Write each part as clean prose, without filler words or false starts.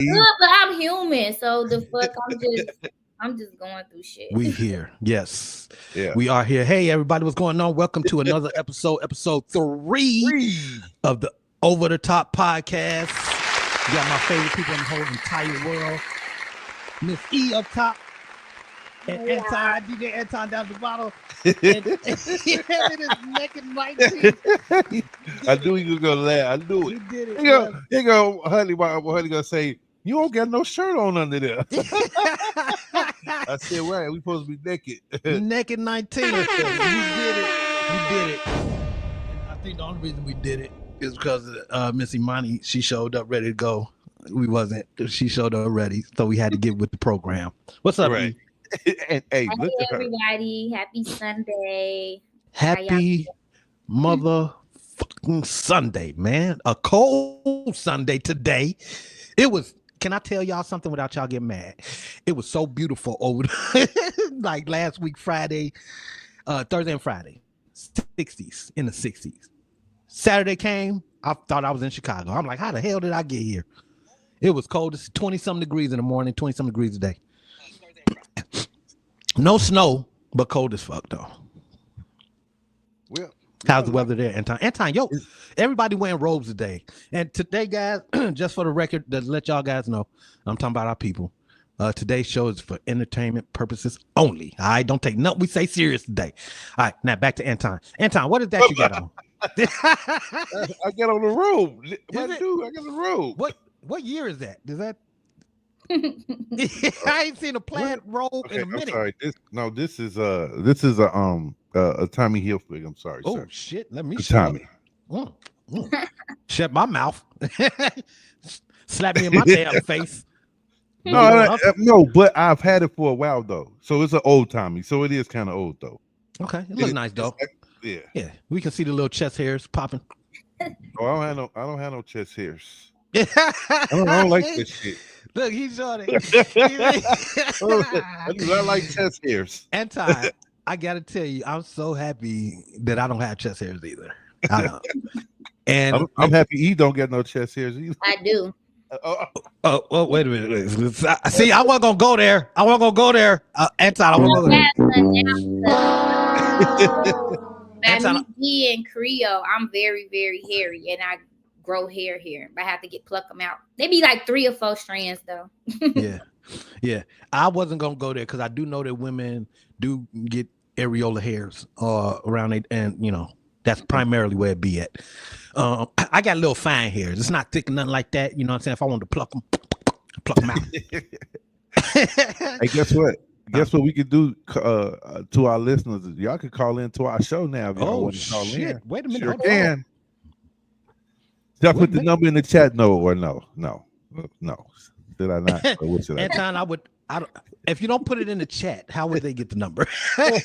good, but I'm human, so the fuck, I'm just going through shit. We here. Yes. Yeah. We are here. Hey, everybody, what's going on? Welcome to another episode 3 of the Over the Top podcast. You got my favorite people in the whole entire world. Miss E up top. And Anton, DJ Anton down the bottom. And it is naked Mikey. I knew he was gonna laugh. I knew He it. did it. He go, honey, honey gonna say, you don't got no shirt on under there. I said, right, we supposed to be naked. Naked 19. We did it. We did it. I think the only reason we did it is because Miss Imani, she showed up ready to go. We wasn't. She showed up ready, so we had to get with the program. What's up, Right. E? Hey, look at her. Everybody, happy Sunday. Happy motherfucking Sunday, man. A cold Sunday today. It was. Can I tell y'all something without y'all getting mad? It was so beautiful over like last week, Friday, Thursday and Friday, 60s, in the 60s. Saturday came, I thought I was in Chicago. I'm like, how the hell did I get here? It was cold. It's 20-something degrees in the morning, 20-something degrees a day. No snow, but cold as fuck, though. Well, how's the weather there, Anton? Anton, yo, everybody wearing robes today. And today, guys, just for the record, to let y'all guys know, I'm talking about our people. Today's show is for entertainment purposes only. All right, don't take nothing we say serious today. All right, now back to Anton. Anton, what is that you got on? I got on the robe. What do I got the robe? What year is that? Is that? I ain't seen a plaid robe in a minute. I'm sorry. This is a Tommy Hilfiger. I'm sorry. Oh sir. Shit! Let me Tommy. Shut my mouth. Slap me in my damn face. No, but I've had it for a while though. So it's an old Tommy. So it is kind of old though. Okay, it looks nice though. Yeah. We can see the little chest hairs popping. Oh, I don't have no chest hairs. I don't like this shit. Look, he's on it. I do not like chest hairs. Anton, I gotta tell you, I'm so happy that I don't have chest hairs either. I don't. And I'm happy he don't get no chest hairs either. I do. Oh, wait a minute. See, I wasn't gonna go there. Anton, I wasn't gonna go there. By me and Creole, I'm very, very hairy, and I grow hair here. I have to pluck them out. They be like 3 or 4 strands though. Yeah. I wasn't gonna go there because I do know that women do get areola hairs around it, and you know that's primarily where it be at. I got little fine hairs. It's not thick or nothing like that. You know what I'm saying? If I wanted to pluck them out. Hey, guess what? Guess what we could do to our listeners? Y'all could call into our show now. If y'all want to call in. Wait a minute. Sure can. Just put the number in the chat. No. Did I not? Or what should I Anton, do? If you don't put it in the chat, how would they get the number? I'm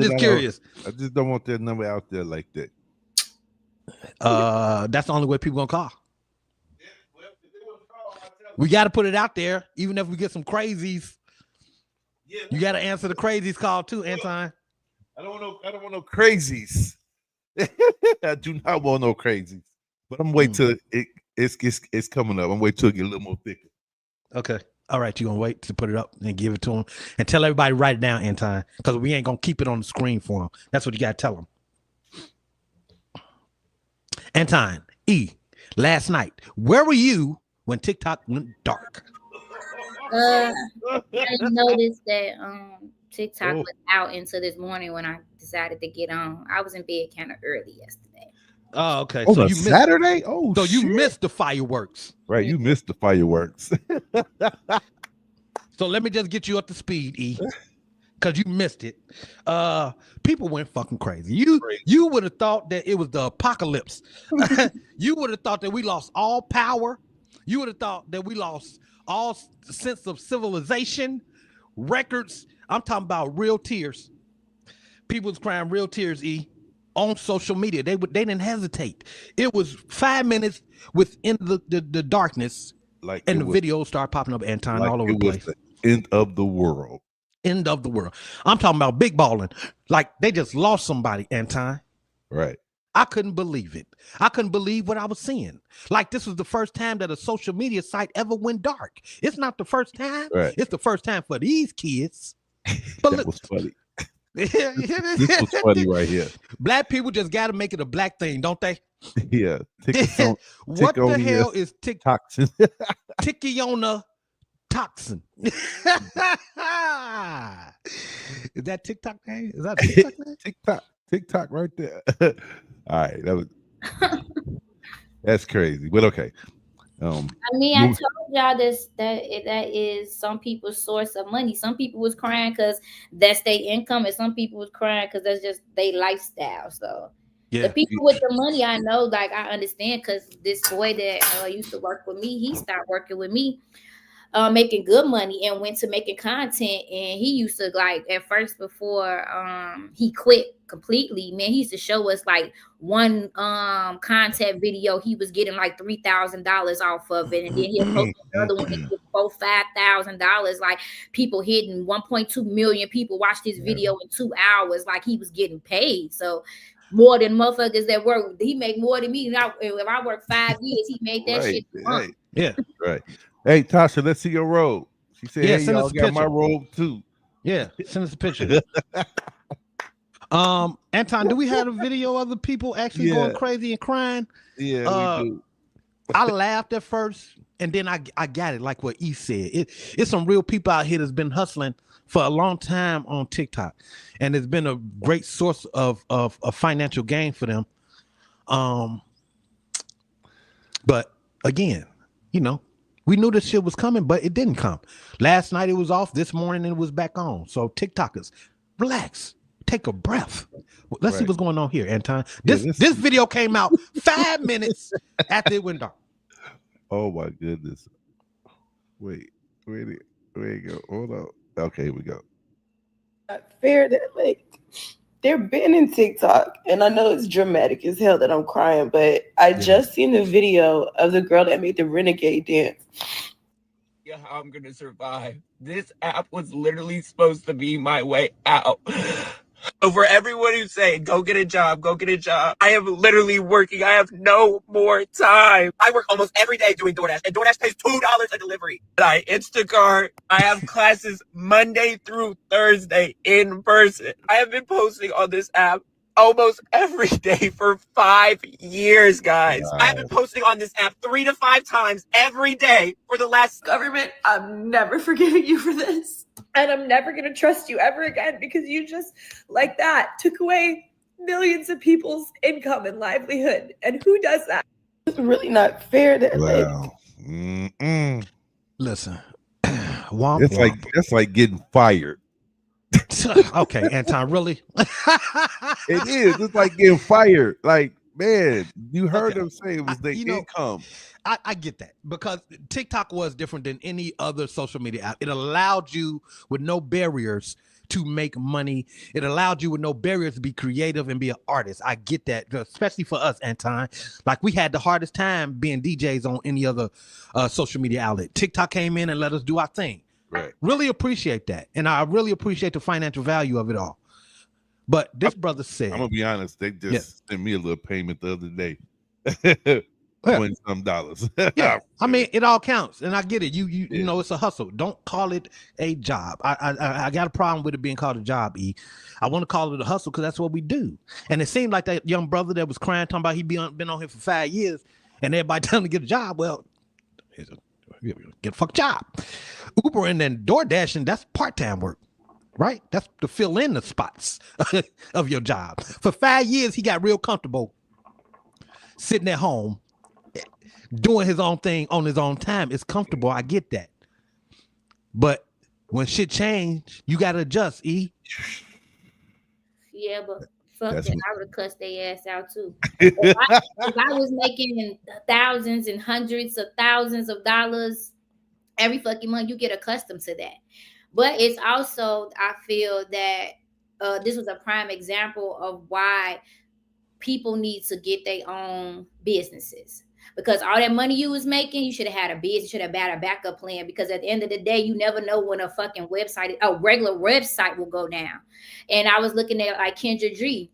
just curious. I just don't want that number out there like that. That's the only way people gonna call. We got to put it out there, even if we get some crazies. You got to answer the crazies call too, Anton. I don't want no crazies. I do not want no crazies. But I'm waiting till it's coming up. I'm waiting till it get a little more thicker. Okay. All right. You gonna wait to put it up and give it to them and tell everybody write it down, Anton, because we ain't gonna keep it on the screen for them. That's what you gotta tell them. Anton, E, last night, where were you when TikTok went dark? I noticed that TikTok was out into this morning when I decided to get on. I was in bed kind of early yesterday. Oh, okay. So you Saturday? You missed the fireworks. Right, you missed the fireworks. So let me just get you up to speed, E, because you missed it. People went fucking crazy. You would have thought that it was the apocalypse. You would have thought that we lost all power. You would have thought that we lost all sense of civilization, records. I'm talking about real tears. People was crying real tears, E, on social media. They didn't hesitate. It was 5 minutes within the darkness, like, and the videos start popping up, Anton, all over the place. The end of the world. End of the world. I'm talking about big balling. Like they just lost somebody, Anton. Right. I couldn't believe it. I couldn't believe what I was seeing. Like this was the first time that a social media site ever went dark. It's not the first time. Right. It's the first time for these kids. But That was funny. This was funny right here. Black people just got to make it a black thing, don't they? Yeah. What the hell is toxin? Tickiona toxin? Is that TikTok name? Is that TikTok name? TikTok right there. All right. That's crazy. But okay. I mean, I told y'all that is some people's source of money. Some people was crying because that's their income, and some people was crying because that's just their lifestyle. So the people with the money, I know, like I understand, because this boy that used to work with me, he stopped working with me, making good money, and went to making content. And he used to, like, at first, before he quit completely, man, he used to show us like one content video, he was getting like $3,000 off of it, and then he'll post another one and get $4,000-$5,000. Like, people hitting 1.2 million people watched this video in 2 hours. Like, he was getting paid. So more than motherfuckers that work, he make more than me. Now, if I work 5 years, he made that shit a month. Yeah, right. Hey, Tasha, let's see your robe. She said, "Hey, send y'all us a got picture. my robe too." Yeah, send us a picture. Anton, do we have a video of the people actually going crazy and crying? Yeah, we do. I laughed at first, and then I got it, like what E said. It's some real people out here that's been hustling for a long time on TikTok, and it's been a great source of financial gain for them. But again, we knew this shit was coming, but it didn't come. Last night it was off. This morning it was back on. So TikTokers, relax. Take a breath. Let's see what's going on here, Anton. This video came out 5 minutes after it went dark. Oh my goodness. Wait, where you go? Hold on. Okay, here we go. Not fair that, like, they're banning TikTok, and I know it's dramatic as hell that I'm crying, but I just seen the video of the girl that made the renegade dance. Yeah, how I'm gonna survive. This app was literally supposed to be my way out. So for everyone who's saying, go get a job, I am literally working. I have no more time. I work almost every day doing DoorDash, and DoorDash pays $2 a delivery. I Instacart. I have classes Monday through Thursday in person. I have been posting on this app almost every day for 5 years, guys. Wow. I've been posting on this app 3 to 5 times every day for the last... Government, I'm never forgiving you for this. And I'm never going to trust you ever again, because you just, like that, took away millions of people's income and livelihood. And who does that? It's really not fair that, Listen, that's like getting fired. Okay, Anton, really? It is. It's like getting fired. Like, man, you heard them say it was their income. I get that, because TikTok was different than any other social media app. It allowed you with no barriers to make money. It allowed you with no barriers to be creative and be an artist. I get that, especially for us, Anton. Like, we had the hardest time being DJs on any other social media outlet. TikTok came in and let us do our thing. Right. Really appreciate that. And I really appreciate the financial value of it all. But this brother said, I'm gonna be honest, they just sent me a little payment the other day. $20-some. Yeah, I mean, it all counts, and I get it. You know, it's a hustle. Don't call it a job. I got a problem with it being called a job. I want to call it a hustle, because that's what we do. And it seemed like that young brother that was crying, talking about been on here for 5 years, and everybody telling him to get a job. Well, get a fuck job. Uber and then DoorDashing, that's part-time work, right? That's to fill in the spots of your job. For 5 years, he got real comfortable sitting at home, doing his own thing on his own time. It's comfortable. I get that. But when shit change, you got to adjust, E. Yeah, but fuck that. I would have cussed their ass out too. If I was making thousands and hundreds of thousands of dollars every fucking month, you get accustomed to that. But it's also, I feel that this was a prime example of why people need to get their own businesses. Because all that money you was making, you should have had a business, you should have had a backup plan. Because at the end of the day, you never know when a fucking website, a regular website will go down. And I was looking at like Kendra Dree.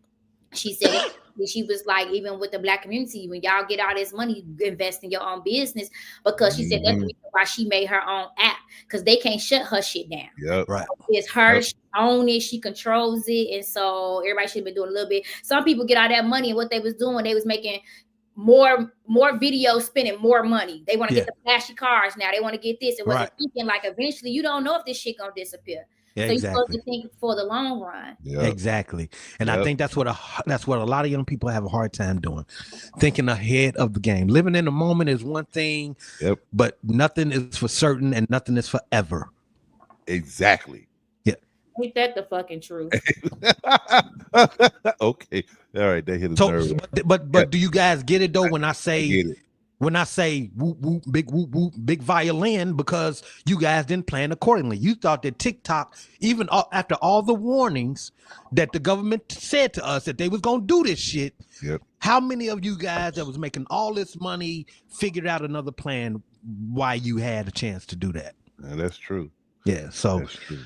she said she was like, even with the Black community, when y'all get all this money, invest in your own business, because she said that's the reason why she made her own app, because they can't shut her shit down. Yep. Right. It's her, she owns it, she controls it, and so everybody should have been doing a little bit. Some people get all that money, and what they was doing, they was making more videos, spending more money. They want to get the flashy cars now. They want to get this. It wasn't thinking like eventually you don't know if this shit gonna disappear. So you're supposed to think for the long run. Exactly. And I think that's what a lot of young people have a hard time doing. Thinking ahead of the game. Living in the moment is one thing, but nothing is for certain and nothing is forever. Exactly. Yeah. Ain't that the fucking truth? Okay. All right. They hit a nerve. But do you guys get it though when I say whoop whoop big violin, because you guys didn't plan accordingly. You thought that TikTok, even after all the warnings that the government said to us that they was gonna do this shit, how many of you guys that was making all this money figured out another plan why you had a chance to do that? Yeah, that's true. Yeah, so that's true.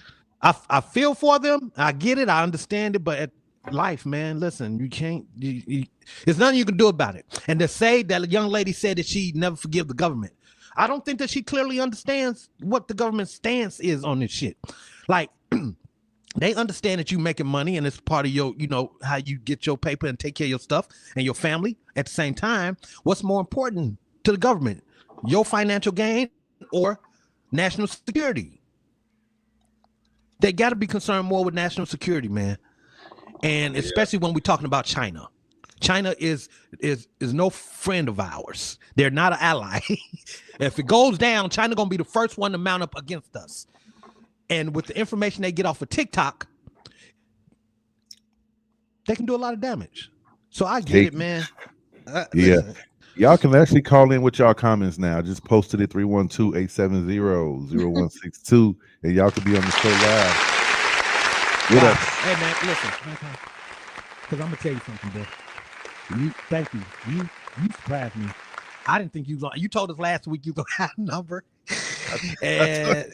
I feel for them. I get it. I understand it, but life, man, listen, you can't, there's nothing you can do about it. And to say that a young lady said that she never forgive the government, I don't think that she clearly understands what the government's stance is on this shit. Like, they understand that you making money and it's part of your, how you get your paper and take care of your stuff and your family. At the same time, what's more important to the government, your financial gain or national security? They got to be concerned more with national security, man. And especially when we're talking about China. China is no friend of ours. They're not an ally. If it goes down, China gonna be the first one to mount up against us. And with the information they get off of TikTok, they can do a lot of damage. So I get it, man. Listen. Y'all can actually call in with y'all comments now. Just posted it 312-870-0162, and y'all can be on the show live. What up? Hey man, listen, because I'm gonna tell you something, bro. Thank you. You surprised me. I didn't think you told us last week you gonna have a number. I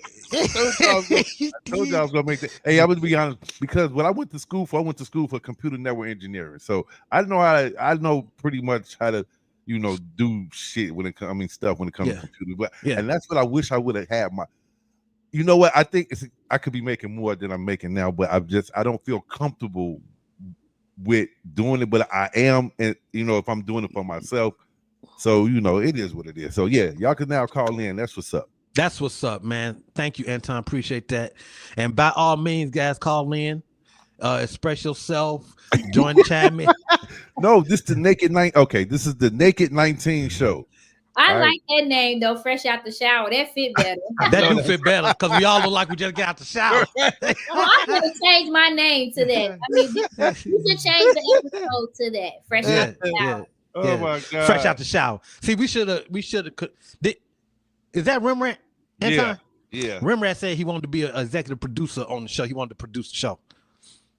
told you I was gonna make that. Hey, I would be honest, because when I went to school for computer network engineering. So I know pretty much how to, do shit when it comes, stuff when it comes to computer. But and that's what I wish I would have had my. You know what? I think I could be making more than I'm making now, but I don't feel comfortable with doing it. But I am, and if I'm doing it for myself, so it is what it is. So yeah, y'all can now call in. That's what's up. That's what's up, man. Thank you, Anton. Appreciate that. And by all means, guys, call in. Express yourself. Join the chime in. No, this is the Naked 19. Okay, this is the Naked 19 show. I like that name though. Fresh out the shower, that fit better. That do fit better because we all look like we just got out the shower. Well, I'm gonna change my name to that. I mean, you should change the episode to that. Fresh out the shower. Oh my God! Fresh out the shower. See, we should have. Is that Rembrandt? Anton? Yeah. Rembrandt said he wanted to be an executive producer on the show. He wanted to produce the show.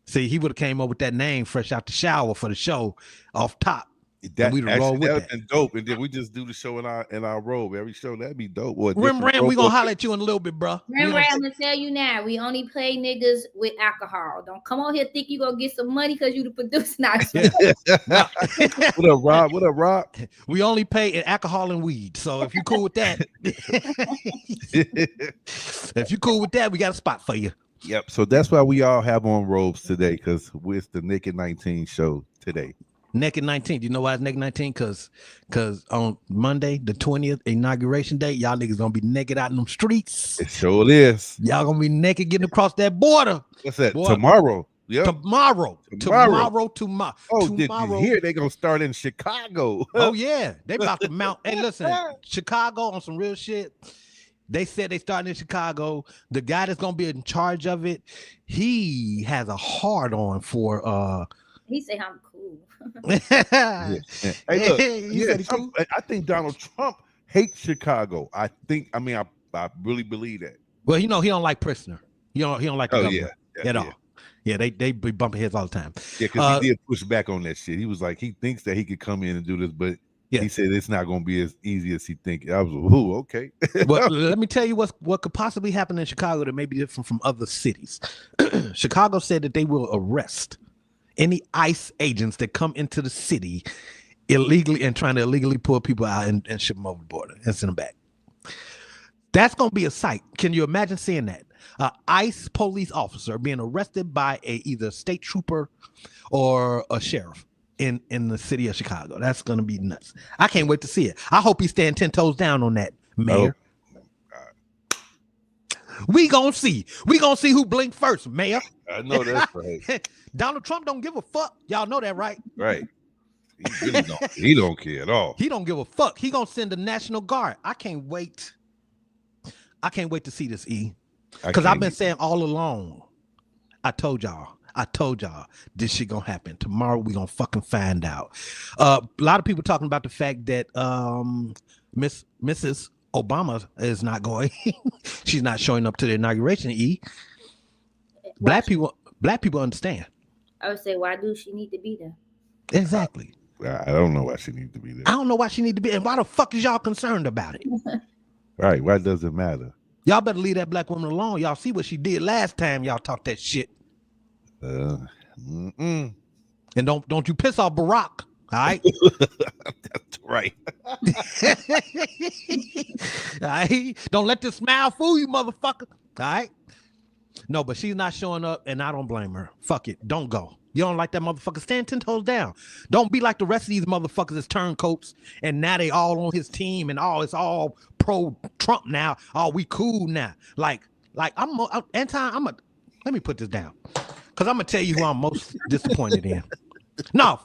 See, he would have came up with that name, Fresh Out the Shower, for the show off top. That would have been dope, and then we just do the show in our robe every show. That'd be dope. Rembrandt, we gonna holler at you in a little bit, bro. Rembrandt, I'm gonna tell you now, we only play niggas with alcohol. Don't come on here think you gonna get some money because you the producer. What up, Rob? What up, Rob? We only pay in alcohol and weed. So if you cool with that, we got a spot for you. Yep. So that's why we all have on robes today, because it's the Naked 19 show today. Naked 19. You know why it's Naked 19? Because on Monday, the 20th, inauguration day, y'all niggas gonna be naked out in them streets. It sure is. Y'all gonna be naked getting across that border. What's that? Boy, tomorrow. Yep. Tomorrow. Oh, did you hear they gonna start in Chicago? Oh yeah, they about to mount. Hey, listen, Chicago on some real shit. They said they starting in Chicago. The guy that's gonna be in charge of it, he has a hard on for. He said I'm cool. Hey, look, I think Donald Trump hates Chicago. I really believe that. Well, he don't like Prisoner. He don't like the government at all. Yeah, they be bumping heads all the time. Yeah, because he did push back on that shit. He was like, he thinks that he could come in and do this, but he said it's not going to be as easy as he thinks. I was like, ooh, okay. Well, let me tell you what could possibly happen in Chicago that may be different from other cities. Chicago said that they will arrest any ICE agents that come into the city illegally and trying to illegally pull people out and ship them over the border and send them back. That's going to be a sight. Can you imagine seeing that? ICE police officer being arrested by either state trooper or a sheriff in the city of Chicago. That's going to be nuts. I can't wait to see it. I hope he's staying 10 toes down on that, Mayor. We gonna see. We gonna see who blinked first, Mayor. I know that's right. Donald Trump don't give a fuck. Y'all know that, right? Right. He don't care at all. He don't give a fuck. He gonna send the National Guard. I can't wait. I can't wait to see this, E. Because I've been saying all along. I told y'all this shit gonna happen. Tomorrow we gonna fucking find out. A lot of people talking about the fact that Mrs. Obama is not going. She's not showing up to the inauguration. E. Black people understand. I would say, why do she need to be there? Exactly. I don't know why she needs to be there. I don't know why she need to be. And why the fuck is y'all concerned about it? Right. Why does it matter? Y'all better leave that black woman alone. Y'all see what she did last time y'all talked that shit. And don't you piss off Barack. All right. That's right. All right. Don't let this smile fool you, motherfucker. All right. No, but she's not showing up, and I don't blame her. Fuck it. Don't go. You don't like that motherfucker? Stand 10 toes down. Don't be like the rest of these motherfuckers that's turncoats, and now they all on his team, and it's all pro Trump now. Oh, we cool now. Like let me put this down, because I'm gonna tell you who I'm most disappointed in. No,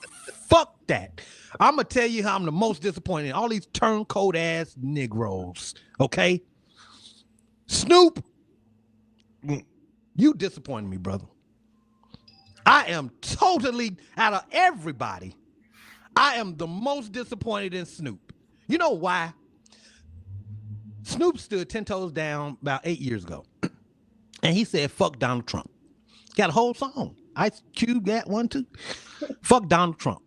fuck that. I'm gonna tell you how I'm the most disappointed in all these turncoat ass Negroes. Okay, Snoop, you disappointed me, brother. I am totally, out of everybody, I am the most disappointed in Snoop. You know why? Snoop stood 10 toes down about 8 years ago, and he said, fuck Donald Trump. Got a whole song. Ice Cube got one too. Fuck Donald Trump.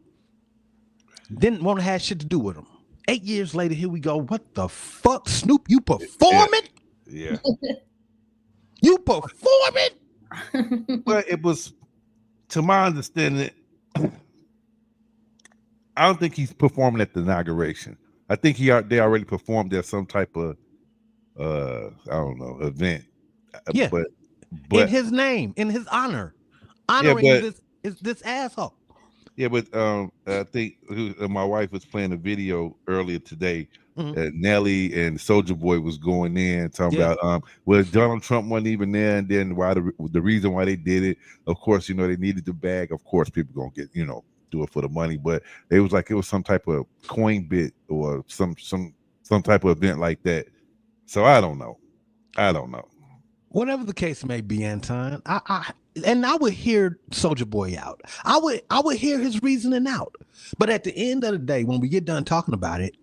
Didn't want to have shit to do with him. 8 years later, here we go. What the fuck, Snoop? You performing? Yeah. You performing? Well, it was, to my understanding, I don't think he's performing at the inauguration. I think they already performed at some type of I don't know, event. Yeah, but in his name, in his honor, honoring this asshole. Yeah, but I think my wife was playing a video earlier today. Nelly and Soulja Boy was going in talking about well, Donald Trump wasn't even there, and then why the reason why they did it. Of course, they needed the bag. Of course, people gonna get do it for the money, but it was like it was some type of coin bit or some type of event like that. So I don't know. Whatever the case may be, Anton, I would hear Soulja Boy out. I would hear his reasoning out. But at the end of the day, when we get done talking about it,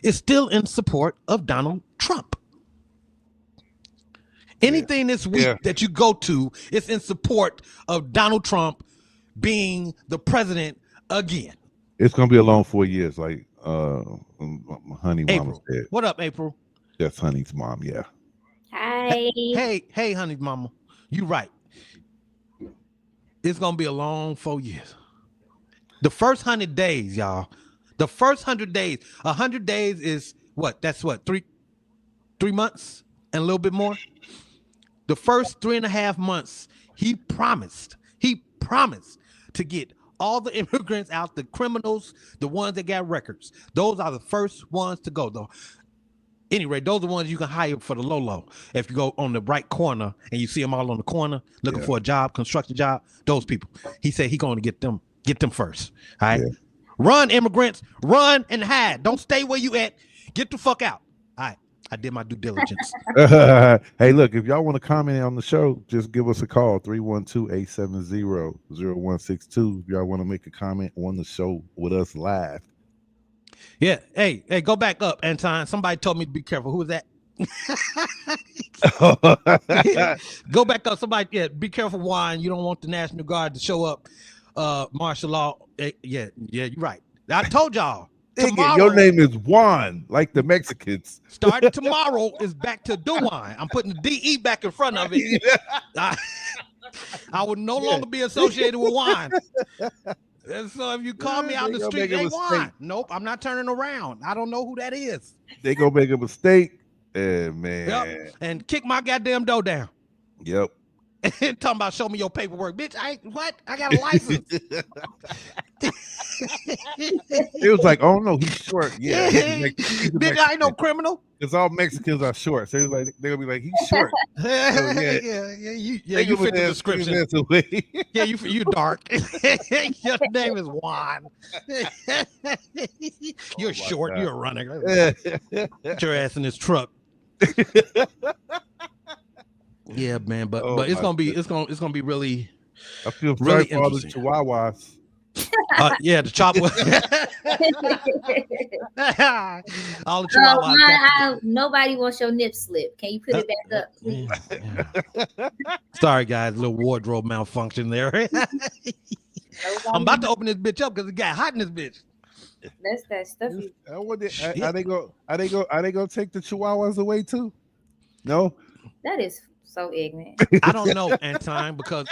it's still in support of Donald Trump. Anything this week that you go to, it's in support of Donald Trump being the president again. It's gonna be a long 4 years, like Honey Mama said. What up, April? That's Honey's mom. Yeah. Hi. Hey, Honey Mama. You right. It's gonna be a long 4 years. The first 100 days, y'all. The first 100 days. 100 days is what? That's what? Three months and a little bit more. The first 3.5 months, he promised to get all the immigrants out, the criminals, the ones that got records. Those are the first ones to go, though. Anyway, those are the ones you can hire for the low. If you go on the right corner and you see them all on the corner looking for a job, construction job, those people. He said he's going to get them first. All right. Yeah. Run, immigrants, run and hide. Don't stay where you at. Get the fuck out. All right. I did my due diligence. Hey, look, if y'all want to comment on the show, just give us a call, 312-870-0162. If y'all want to make a comment on the show with us live. Yeah. Hey, go back up, Anton. Somebody told me to be careful. Who was that? Go back up. Somebody, be careful, Juan. You don't want the National Guard to show up. Martial law. Yeah, you're right. I told y'all. Tomorrow, your name is Juan, like the Mexicans. Starting tomorrow is back to Duan. I'm putting the DE back in front of it. I would no longer be associated with wine. And so if you call me out in the street, hey, wine. Nope, I'm not turning around. I don't know who that is. They gonna make a mistake. Man. Yep. And kick my goddamn door down. Yep. And talking about show me your paperwork. Bitch, I got a license. It was like, oh no, he's short. Yeah. Bitch, I ain't no criminal. Because all Mexicans are short. So it was like they're gonna be like, he's short. So, you fit the description. Yeah, you dark. Your name is Juan. You're short, you're running. Put your ass in this truck. Yeah, man, but it's gonna be really. I feel really for all the Chihuahuas. Yeah, the chopper. All the Chihuahuas. Nobody wants your nip slip. Can you put it back up, please? Sorry, guys, little wardrobe malfunction there. I'm about to open this bitch up because it got hot in this bitch. That's that stuff. Are they gonna take the Chihuahuas away too? No. That is so ignorant. I don't know, Anton, because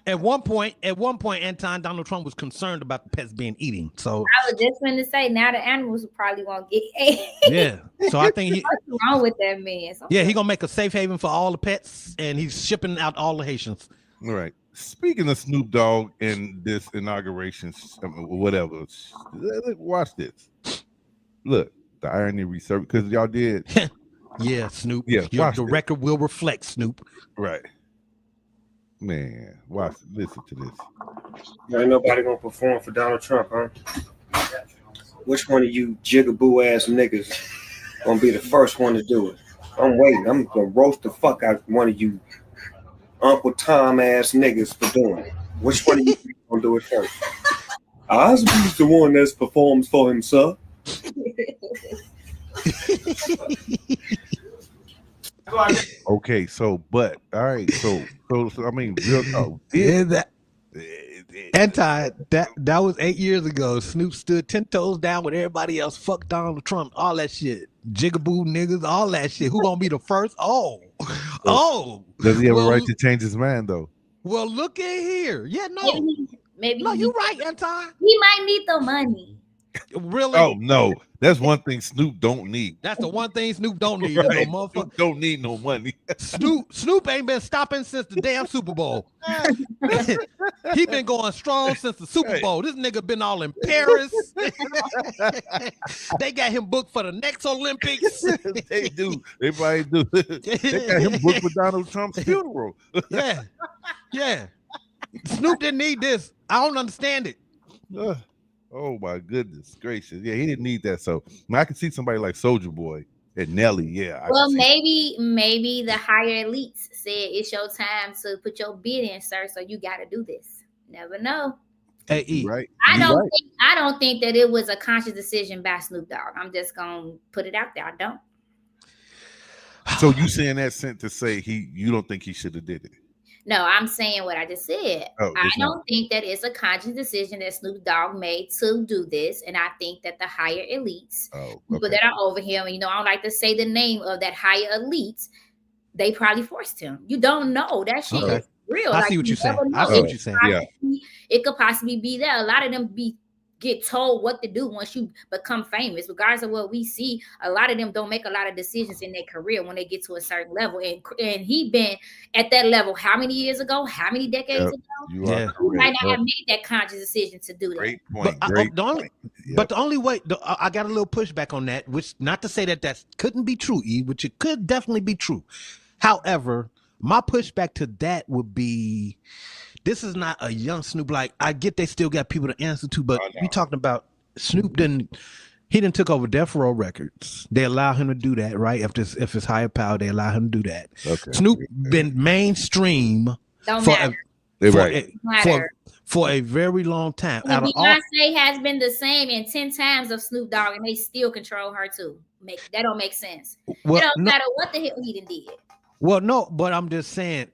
at one point, Anton, Donald Trump was concerned about the pets being eaten. So I was just going to say, now the animals probably won't get ate. Yeah. So I think what's wrong with that man? He's gonna make a safe haven for all the pets, and he's shipping out all the Haitians. All right. Speaking of Snoop Dogg and this inauguration, whatever, watch this. Look, the irony research, because y'all did. Yeah, Snoop. Yeah, the record will reflect, Snoop. Right. Man, watch. Listen to this. Ain't nobody gonna perform for Donald Trump, huh? Which one of you jigaboo ass niggas gonna be the first one to do it? I'm waiting. I'm gonna roast the fuck out of one of you Uncle Tom ass niggas for doing it. Which one of you gonna do it first? Osby's the one that performs for himself. Okay, all right, so I mean, real talk. That was 8 years ago. Snoop stood 10 toes down with everybody else. Fuck Donald Trump, all that shit. Jigaboo niggas, all that shit. Who gonna be the first? Does he have a right to change his mind though? Well, look at here. Yeah, no. Maybe no, you're right, Anton. He might need the money. Really? Oh no, that's one thing Snoop don't need. That's the one thing Snoop don't need. Right. No Snoop don't need no money. Snoop ain't been stopping since the damn Super Bowl. He been going strong since the Super Bowl. This nigga been all in Paris. They got him booked for the next Olympics. They do. They probably do. They got him booked for Donald Trump's funeral. Yeah. Snoop didn't need this. I don't understand it. Oh my goodness gracious! Yeah, he didn't need that. So I can see somebody like Soulja Boy and Nelly. Yeah. Well, maybe the higher elites said it's your time to put your bid in, sir. So you got to do this. Never know. Hey, E. Right. I don't think that it was a conscious decision by Snoop Dogg. I'm just gonna put it out there. I don't. So you saying that sent to say you don't think he should have did it? No, I'm saying what I just said. I don't think that it's a conscious decision that Snoop Dogg made to do this. And I think that the higher elites, people that are over him, and I don't like to say the name of that higher elite, they probably forced him. You don't know. That shit is real. I see what you're saying. I see what you're saying. Yeah. It could possibly be that. A lot of them get told what to do once you become famous. Regardless of what we see, a lot of them don't make a lot of decisions in their career when they get to a certain level. And he been at that level how many years ago? How many decades ago? You might not have made that conscious decision to do that. Great point. But the only way I got a little pushback on that, which not to say that couldn't be true, E, which it could definitely be true. However, my pushback to that would be, this is not a young Snoop. Like, I get they still got people to answer to, but we talking about Snoop he didn't took over Death Row Records. They allow him to do that, right? If it's higher power, they allow him to do that. Okay. Snoop been mainstream for a very long time. Beyonce has been the same in 10 times of Snoop Dogg, and they still control her too. That don't make sense. Well, it don't matter what the hell he done did. Well, no, but I'm just saying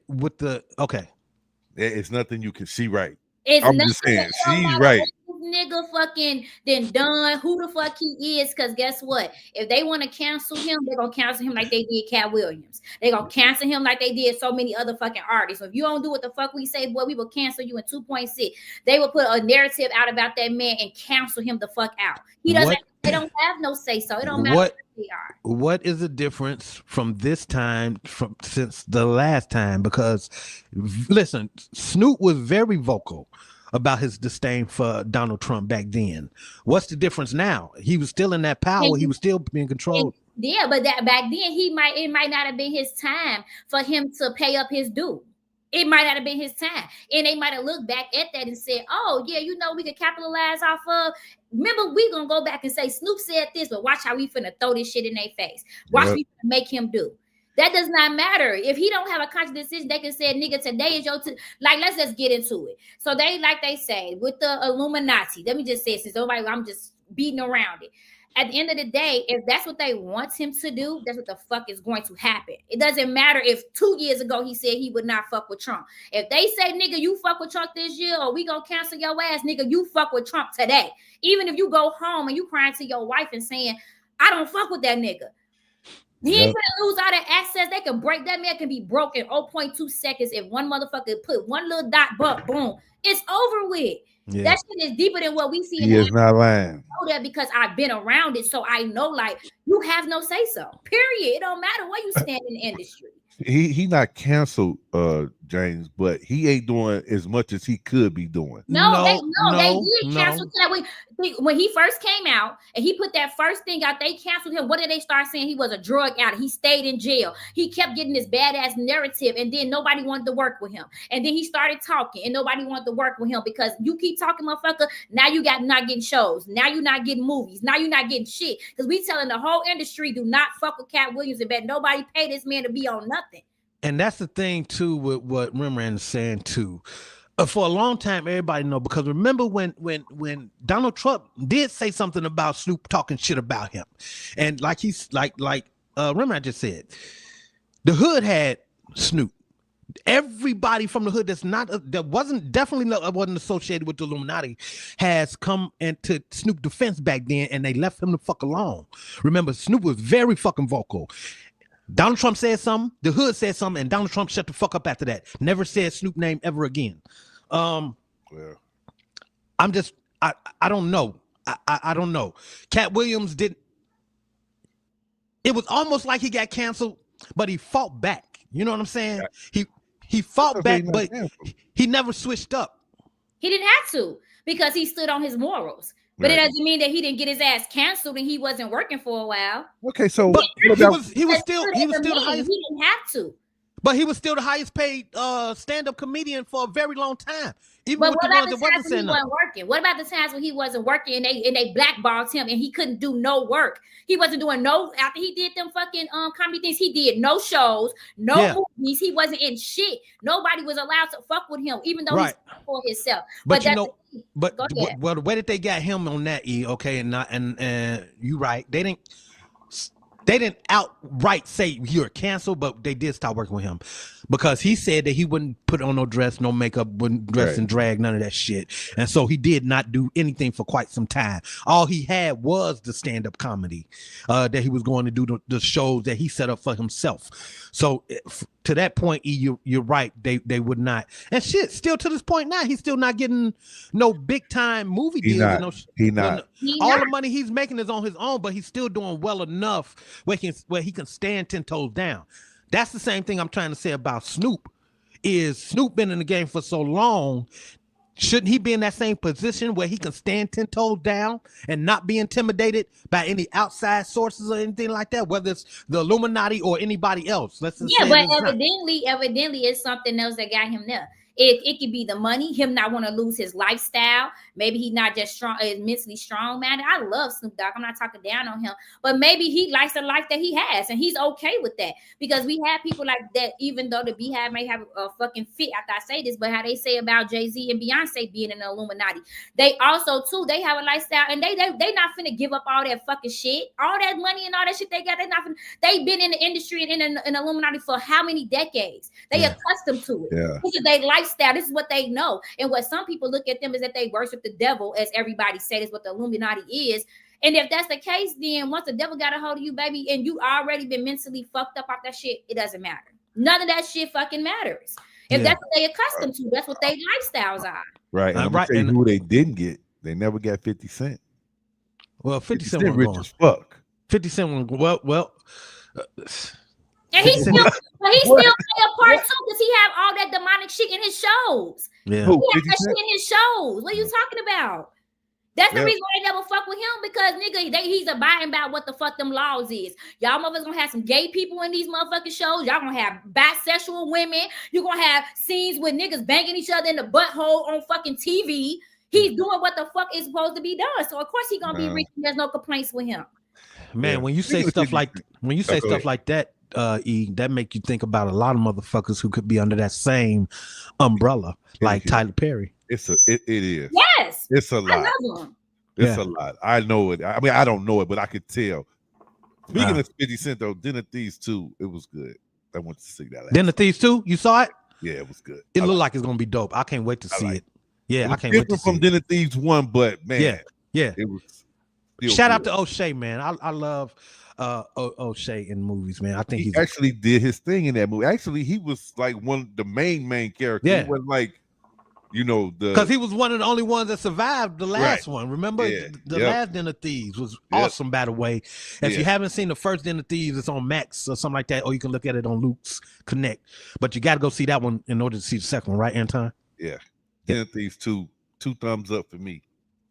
it's nothing you can see right. I'm just saying she's right. nigga fucking then done who the fuck he is. Cause guess what? If they want to cancel him, they're gonna cancel him like they did Cat Williams. They're gonna cancel him like they did so many other fucking artists. So if you don't do what the fuck we say, boy, we will cancel you in 2.6. They will put a narrative out about that man and cancel him the fuck out. He doesn't. They don't have no say so. It don't matter what they are. What is the difference from this time since the last time? Because listen, Snoop was very vocal about his disdain for Donald Trump back then. What's the difference now? He was still in that power. He was still being controlled. Yeah, but that back then it might not have been his time for him to pay up his due. It might not have been his time. And they might have looked back at that and said, oh, yeah, you know, we could capitalize off of. Remember, we going to go back and say, Snoop said this, but watch how we finna throw this shit in their face. Watch we finna make him do. That does not matter. If he don't have a conscious decision, they can say, nigga, today is your like, let's just get into it. So they, like they say, with the Illuminati, let me just say, since nobody, I'm just beating around it. At the end of the day, if that's what they want him to do, that's what the fuck is going to happen. It doesn't matter if 2 years ago he said he would not fuck with Trump. If they say, nigga, you fuck with Trump this year or we gonna cancel your ass, nigga, you fuck with Trump today. Even if you go home and you crying to your wife and saying, I don't fuck with that nigga. He ain't gonna lose all that access. They can break that man can be broken 0.2 seconds if one motherfucker put one little dot bump, boom, it's over with. Yeah. That shit is deeper than what we see. He is not lying. I know that because I've been around it, so I know. Like you have no say so. Period. It don't matter where you stand in the industry. He not canceled, James, but he ain't doing as much as he could be doing. They did cancel that when he first came out and he put that first thing out. They canceled him. What did they start saying? He was a drug addict. He stayed in jail. He kept getting this badass narrative, and then nobody wanted to work with him. And then he started talking, and nobody wanted to work with him because you keep talking, motherfucker. Now you not getting shows. Now you're not getting movies. Now you're not getting shit because we telling the whole industry do not fuck with Cat Williams and bet nobody pay this man to be on nothing. And that's the thing too with what Rembrandt is saying too. For a long time, everybody know because remember when Donald Trump did say something about Snoop talking shit about him, and like he's like Rembrandt just said, the hood had Snoop. Everybody from the hood that wasn't associated with the Illuminati has come into Snoop defense back then, and they left him the fuck alone. Remember, Snoop was very fucking vocal. Donald Trump said something, the hood said something, and Donald Trump shut the fuck up after that. Never said Snoop name ever again. I don't know. I don't know. Cat Williams didn't. It was almost like he got canceled, but he fought back. You know what I'm saying? He fought back, but he never switched up. He didn't have to because he stood on his morals. But it doesn't mean that he didn't get his ass canceled and he wasn't working for a while. Okay, so but he was still the highest. He didn't have to. But he was still the highest paid stand-up comedian for a very long time. Even but what about the times when he wasn't working? What about the times when he wasn't working and they blackballed him and he couldn't do no work? He wasn't doing after he did them fucking comedy things, he did no shows, no movies. He wasn't in shit. Nobody was allowed to fuck with him, even though he's for himself. But you know, well, the way that they got him on that, okay, and you right, they didn't outright say you're canceled, but they did stop working with him because he said that he wouldn't put on no dress, no makeup, wouldn't dress and drag, none of that shit. And so he did not do anything for quite some time. All he had was the stand-up comedy that he was going to do, the shows that he set up for himself. So to that point, you're right. They would not. And shit, still to this point now, he's still not getting no big time movie deals. He's not. All the money he's making is on his own, but he's still doing well enough where he can stand 10 toes down. That's the same thing I'm trying to say about Snoop. Is Snoop been in the game for so long? Shouldn't he be in that same position where he can stand 10 toes down and not be intimidated by any outside sources or anything like that, whether it's the Illuminati or anybody else? But evidently it's something else that got him there. It could be the money, him not want to lose his lifestyle. Maybe he not just strong, mentally strong, man. I love Snoop Dogg. I'm not talking down on him, but maybe he likes the life that he has, and he's okay with that. Because we have people like that, even though the Beehive may have a fucking fit after I say this, but how they say about Jay-Z and Beyonce being in the Illuminati, they also too they have a lifestyle, and they not finna give up all that fucking shit, all that money and all that shit they got. They've been in the industry and in Illuminati for how many decades? They accustomed to it. This is their lifestyle. lifestyle. This is what they know. And what some people look at them is that they worship the devil, as everybody says, is what the Illuminati is. And if that's the case, then once the devil got a hold of you, baby, and you already been mentally fucked up off that shit, it doesn't matter. None of that shit fucking matters. If that's what they accustomed to, that's what their lifestyles are. Right. And I'm gonna tell you who they didn't get. They never got 50 Cent. Well, 50 Cent rich as fuck. 50 Cent well. And he still, but he still play a part too because he have all that demonic shit in his shows. Yeah, he has that shit in his shows. What are you talking about? That's the reason why they never fuck with him, because nigga, he's abiding by what the fuck them laws is. Y'all motherfuckers gonna have some gay people in these motherfucking shows. Y'all gonna have bisexual women. You're gonna have scenes with niggas banging each other in the butthole on fucking TV. He's doing what the fuck is supposed to be done. So of course he's gonna be rich and there's no complaints with him. Man, when you say stuff like that, that make you think about a lot of motherfuckers who could be under that same umbrella, like Tyler Perry. It is. Yes. It's a lot. I love him. It's a lot. I know it. I mean, I don't know it, but I could tell. Speaking of 50 Cent, though, Den of Thieves 2, it was good. I went to see that. Den of Thieves 2? You saw it? Yeah, it was good. It looked like it's gonna be dope. I can't wait to see it. Yeah, I can't wait to see from Den of Thieves 1, but man, yeah. It was. Shout out to O'Shea, man. I love O'Shea in movies, man. I think he actually did his thing in that movie. Actually, he was like one of the main characters. Yeah. He was like, because he was one of the only ones that survived the last one. Remember, the last Den of Thieves was awesome, by the way. If you haven't seen the first Den of Thieves, it's on Max or something like that, or you can look at it on Luke's Connect. But you got to go see that one in order to see the second one, right, Anton? Yeah. Den of Thieves 2 thumbs up for me.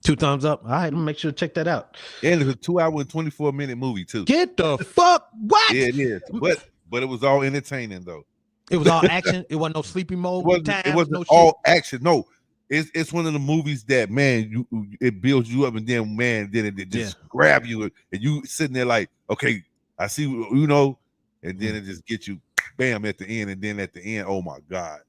2 thumbs up. All right, let me make sure to check that out. And it's a 2-hour and 24-minute movie too. Get the fuck what? Yeah, it is. But it was all entertaining though. It was all action. It wasn't no sleepy mode. It wasn't all action. No, it's one of the movies that, man, it builds you up, and then it just grab you, and you sitting there like, okay, I see, and then it just gets you, bam, at the end, and then at the end, oh my god.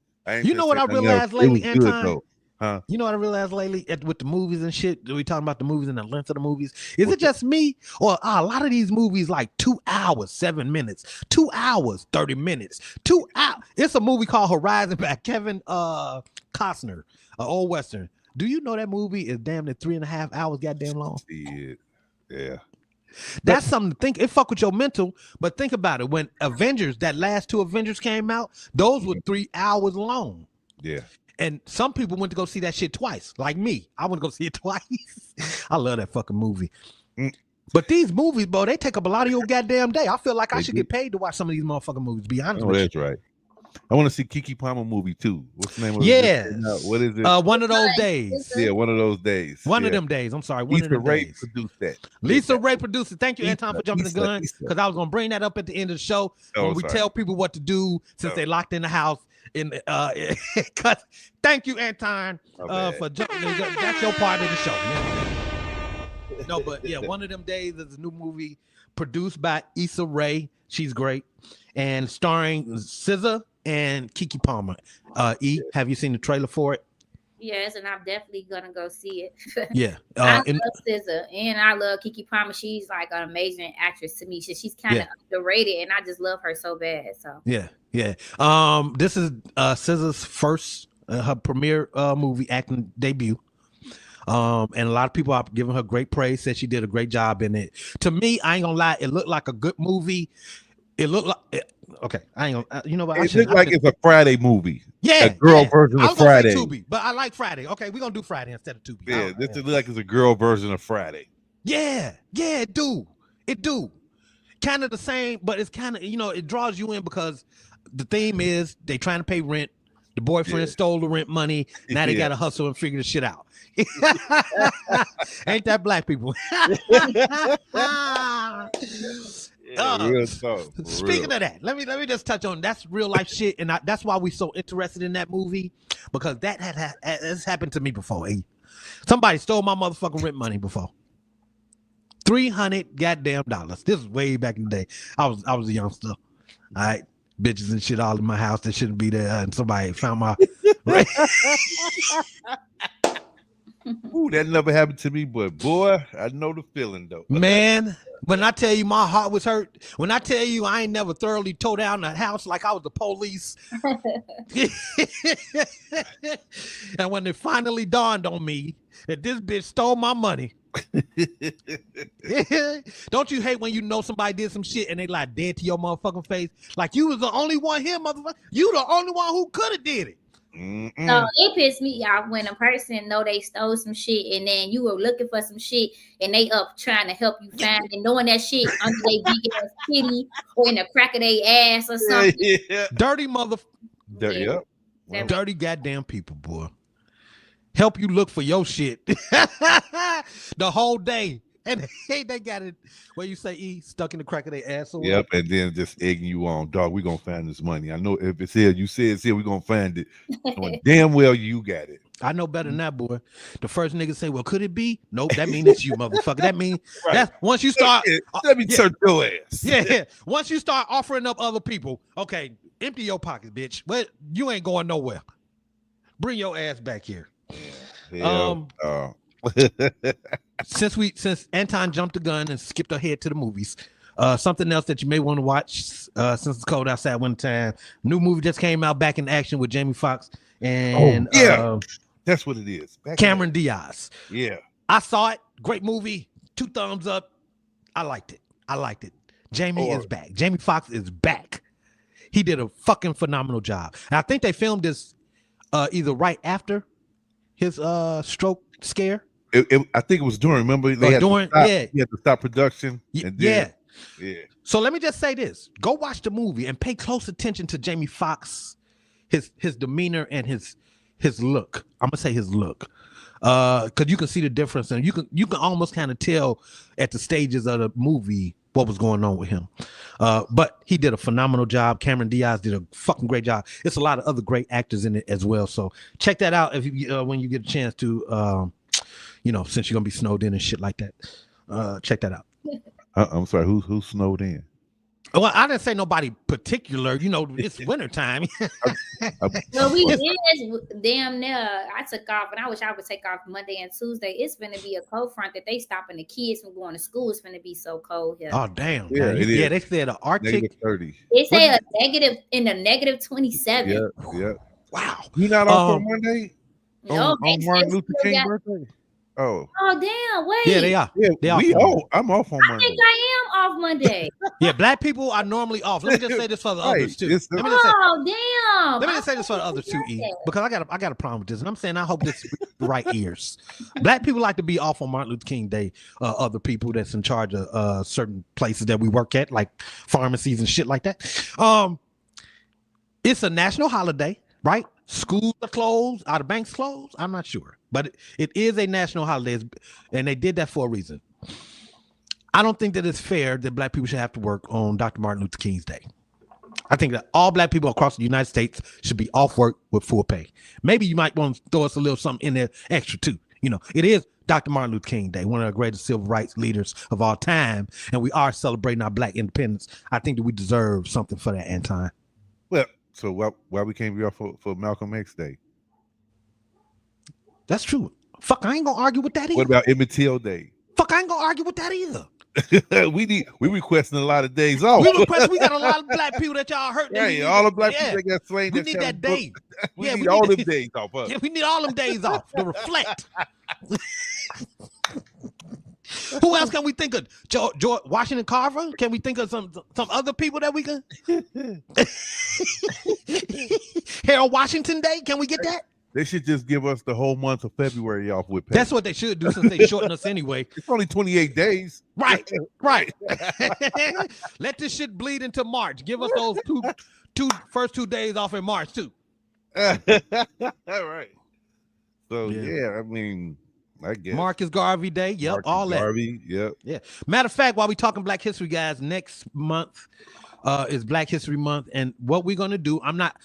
You know what I realized lately, Anton? Huh? You know what I realized lately with the movies and shit? We talking about the movies and the length of the movies. Is it just me, or a lot of these movies like 2 hours 7 minutes, 2 hours 30 minutes, 2 hours? It's a movie called Horizon by Kevin Costner, an old western. Do you know that movie is damn near 3.5 hours, goddamn long? Yeah. That's something to think. It fuck with your mental, but think about it. When that last 2 Avengers came out, those were 3 hours long. Yeah. And some people went to go see that shit twice, like me. I went to go see it twice. I love that fucking movie. But these movies, bro, they take up a lot of your goddamn day. I feel like I should get paid to watch some of these motherfucking movies, be honest with you. That's right. I want to see Keke Palmer movie too. What's the name of it? Yes. What is it? One of those days. Yeah, one of those days. One of them days. I'm sorry. Lisa Ray produced that. Lisa Ray produced it. Thank you, Anton, for jumping the gun, because I was going to bring that up at the end of the show when we tell people what to do since they locked in the house. Thank you, Anton, for jumping. That's your part of the show. Yeah. No, but yeah, one of them days is a new movie produced by Issa Rae. She's great, and starring SZA and Keke Palmer. Have you seen the trailer for it? Yes, and I'm definitely gonna go see it. Yeah, I love SZA and I love Keke Palmer. She's like an amazing actress to me. She's kind of underrated, and I just love her so bad. So yeah. This is SZA's first, her premiere movie acting debut. And a lot of people are giving her great praise. Said she did a great job in it. To me, I ain't gonna lie, it looked like a good movie. It looked like okay. I ain't gonna. You know what? It looked like it's a Friday movie. Yeah, a girl version of Friday. Tubi, but I like Friday. Okay, we're gonna do Friday instead of Tubi. Yeah, this look like it's a girl version of Friday. Yeah, it do. Kind of the same, but it's kind of, it draws you in because the theme is they trying to pay rent. The boyfriend stole the rent money. Now they got to hustle and figure the shit out. Ain't that black people? Real talk. Speaking of that, let me just touch on that's real life shit, and that's why we're so interested in that movie, because that has happened to me before. Somebody stole my motherfucking rent money before. $300 goddamn dollars. This is way back in the day. I was a youngster. All right, bitches and shit all in my house that shouldn't be there, and somebody found my. Ooh, that never happened to me, but boy, I know the feeling though. Man, when I tell you my heart was hurt, when I tell you I ain't never thoroughly tore down the house like I was the police. And when it finally dawned on me that this bitch stole my money. Don't you hate when you know somebody did some shit and they like dead to your motherfucking face? Like you was the only one here, motherfucker. You the only one who could have did it. So it pissed me off when a person know they stole some shit and then you were looking for some shit and they up trying to help you find it, knowing that shit under their big ass kitty or in the crack of their ass or something. Yeah. Dirty mother. Yep. That Dirty goddamn people, boy. Help you look for your shit the whole day. And they got it where you say E stuck in the crack of their ass. Or Yep, and then just egging you on, dog. We gonna find this money. I know if it's here, you say it's here, we gonna find it. Knowing damn well you got it. I know better than that, boy. The first nigga say, "Well, could it be?" Nope, that means it's you, motherfucker. That means that's once you start. Let me search your ass. Yeah. Once you start offering up other people, okay, empty your pockets, bitch. Well, you ain't going nowhere. Bring your ass back here. Yeah. Since Anton jumped the gun and skipped ahead to the movies, something else that you may want to watch since it's cold outside winter time. New movie just came out, Back in Action with Jamie Foxx and that's what it is. Cameron Diaz. Yeah, I saw it. Great movie. 2 thumbs up. I liked it. Jamie is back. Jamie Foxx is back. He did a fucking phenomenal job. And I think they filmed this either right after his stroke scare. I think it was during. Remember, they had to stop production. Yeah. So let me just say this: go watch the movie and pay close attention to Jamie Foxx, his demeanor and his look. I'm gonna say his look, because you can see the difference, and you can almost kind of tell at the stages of the movie what was going on with him. But he did a phenomenal job. Cameron Diaz did a fucking great job. It's a lot of other great actors in it as well. So check that out if you when you get a chance to. Since you're gonna be snowed in and shit like that, check that out. I'm sorry, who's snowed in? Well, I didn't say nobody particular. It's wintertime. Well, we did damn near. I took off, and I wish I would take off Monday and Tuesday. It's gonna be a cold front that they stopping the kids from going to school. It's gonna be so cold here. Oh damn! Yeah, they said the Arctic -30. They say a negative in the -27. Yeah. Wow. You not off on Monday? No, on Martin Luther King birthday? Oh damn! Wait. Yeah, they are. Yeah, they are. I'm off on I Monday. think I am off Monday. Yeah, black people are normally off. Let me just say this for the others too. Damn! Let me just say this for the others too, E, because I got a problem with this, and I'm saying I hope this is the right ears. Black people like to be off on Martin Luther King Day. Other people that's in charge of certain places that we work at, like pharmacies and shit like that. It's a national holiday, right? Schools are closed. Are the banks closed? I'm not sure. But it is a national holiday, and they did that for a reason. I don't think that it's fair that black people should have to work on Dr. Martin Luther King's Day. I think that all black people across the United States should be off work with full pay. Maybe you might want to throw us a little something in there extra too. It is Dr. Martin Luther King Day, one of the greatest civil rights leaders of all time, and we are celebrating our black independence. I think that we deserve something for that, Anton. Well, so why we can't be off for Malcolm X Day? That's true. Fuck, I ain't gonna argue with that either. What about Emmett Till Day? Fuck, I ain't gonna argue with that either. we requesting a lot of days off. We got a lot of black people that y'all hurt. Right, all the black people that got slain. We need that day. We need all them days off. Yeah, we need all them days off to reflect. Who else can we think of? George Washington Carver? Can we think of some other people that we can? Harold Washington Day? Can we get that? They should just give us the whole month of February off with pay. That's what they should do since they shorten us anyway. It's only 28 days. Right. Let this shit bleed into March. Give us those first 2 days off in March too. All right. So yeah, I mean, I guess Marcus Garvey Day. Yep, Marcus all that. Garvey, yep. Yeah. Matter of fact, while we talking Black History, guys, next month is Black History Month, and what we're gonna do, I'm not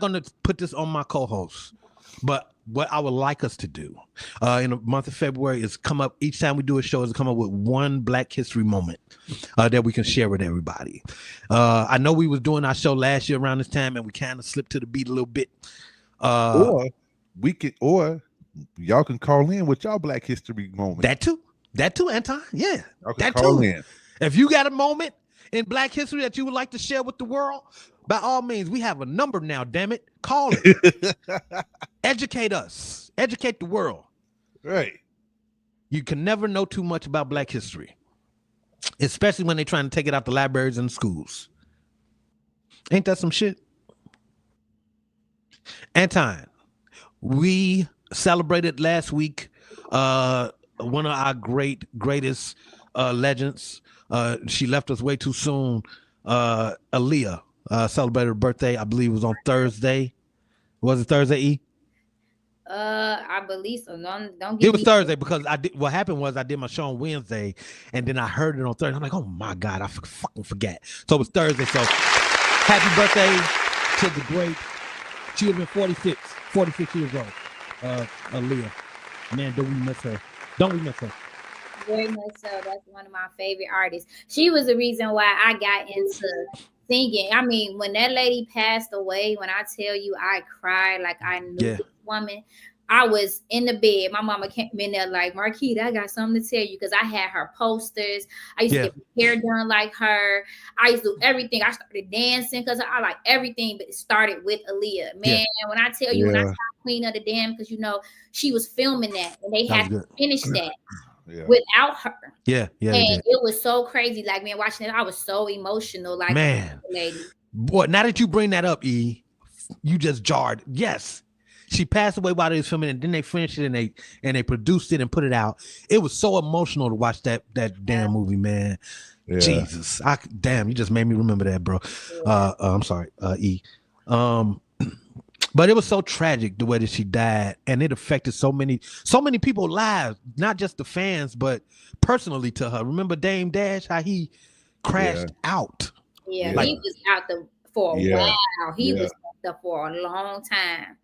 gonna put this on my co-host, but what I would like us to do in the month of February is come up each time we do a show is to come up with one Black History moment that we can share with everybody. I know we was doing our show last year around this time, and we kind of slipped to the beat a little bit. Or y'all can call in with y'all Black History moment. That too, Anton. Yeah, y'all can that call too. in. If you got a moment in Black history that you would like to share with the world, by all means, we have a number now. Damn it, call it. Educate us. Educate the world. Right. You can never know too much about Black history, especially when they're trying to take it out the libraries and schools. Ain't that some shit? Anton, we celebrated last week one of our greatest legends. She left us way too soon. Aaliyah celebrated her birthday. I believe it was on Thursday. Was it Thursday, E? I believe so. Don't It was Thursday because I did. What happened was I did my show on Wednesday, and then I heard it on Thursday. I'm like, oh my god, I fucking forget. So it was Thursday. So happy birthday to the great. She would have been 46 years old. Aaliyah, man, don't we miss her? Don't we miss her? Very much so. That's one of my favorite artists. She was the reason why I got into singing. I mean, when that lady passed away, when I tell you I cried like I knew this woman, I was in the bed. My mama came in there like, Marquita, I got something to tell you, because I had her posters. I used to get my hair done like her. I used to do everything. I started dancing because I like everything, but it started with Aaliyah. Man, when I tell you, when I saw Queen of the Dam, because you know she was filming that and they had to finish that. Without her. And it was so crazy. Like, man, watching it, I was so emotional. Like, man, lady. Boy, now that you bring that up, E, you just jarred. Yes. She passed away while they was filming, and then they finished it and they produced it and put it out. It was so emotional to watch that damn movie, man. Yeah. Jesus. Damn, you just made me remember that, bro. I'm sorry, E. But it was so tragic the way that she died, and it affected so many people's lives, not just the fans, but personally to her. Remember Dame Dash, how he crashed out? Yeah, like, he was out there for a while. He was out there for a long time.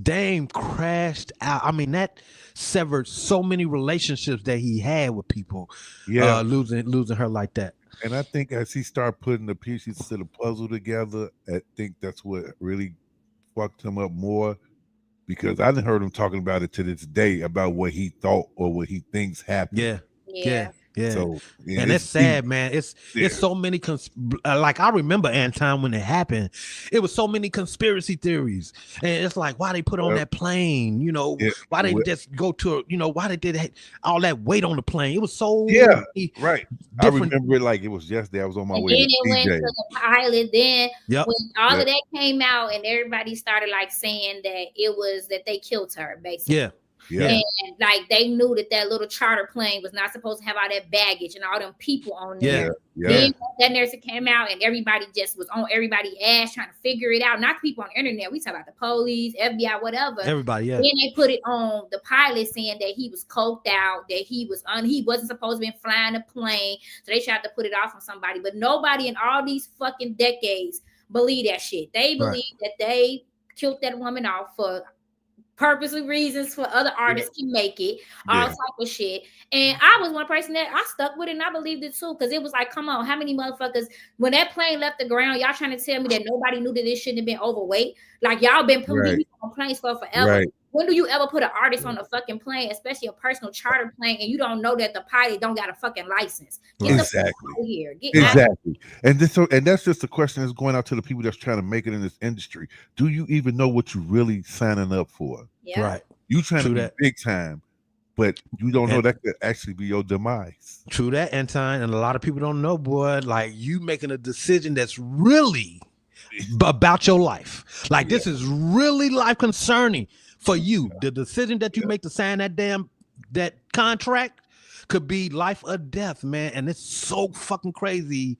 Dame crashed out. I mean, that severed so many relationships that he had with people. Losing her like that. And I think as he started putting the pieces to the puzzle together, I think that's what really fucked him up more, because I didn't heard him talking about it to this day about what he thought or what he thinks happened. Yeah. So, and it's sad, man. It's so many like I remember, Anton, when it happened, it was so many conspiracy theories, and it's like, why they put on that plane, why they just go to, why they did all that weight on the plane. It was so right. I remember it like it was yesterday. I was on my way. Then it went to the pilot. Then when all of that came out, and everybody started like saying that it was that they killed her, basically. And like they knew that little charter plane was not supposed to have all that baggage and all them people on there. Then that narrative came out, and everybody just was on everybody's ass trying to figure it out. Not the people on the internet. We talk about the police, FBI, whatever. Everybody, Then they put it on the pilot saying that he was coked out, that he wasn't supposed to be flying a plane. So they tried to put it off on somebody. But nobody in all these fucking decades believe that shit. They believe that they killed that woman off for purposely reasons for other artists can make it, all type of shit. And I was one person that I stuck with it, and I believed it too, because it was like, come on, how many motherfuckers, when that plane left the ground, y'all trying to tell me that nobody knew that this shouldn't have been overweight? Like, y'all been putting people on planes for forever. When do you ever put an artist on a fucking plane, especially a personal charter plane, and you don't know that the pilot don't got a fucking license? Get the fuck out of here. Exactly. And that's just the question that's going out to the people that's trying to make it in this industry. Do you even know what you're really signing up for? Right. You trying to be big time, but you don't know that could actually be your demise. True that, Anton. And a lot of people don't know, boy, like you making a decision that's really about your life. Like this is really life concerning for you. The decision that you make to sign that contract could be life or death, man. And it's so fucking crazy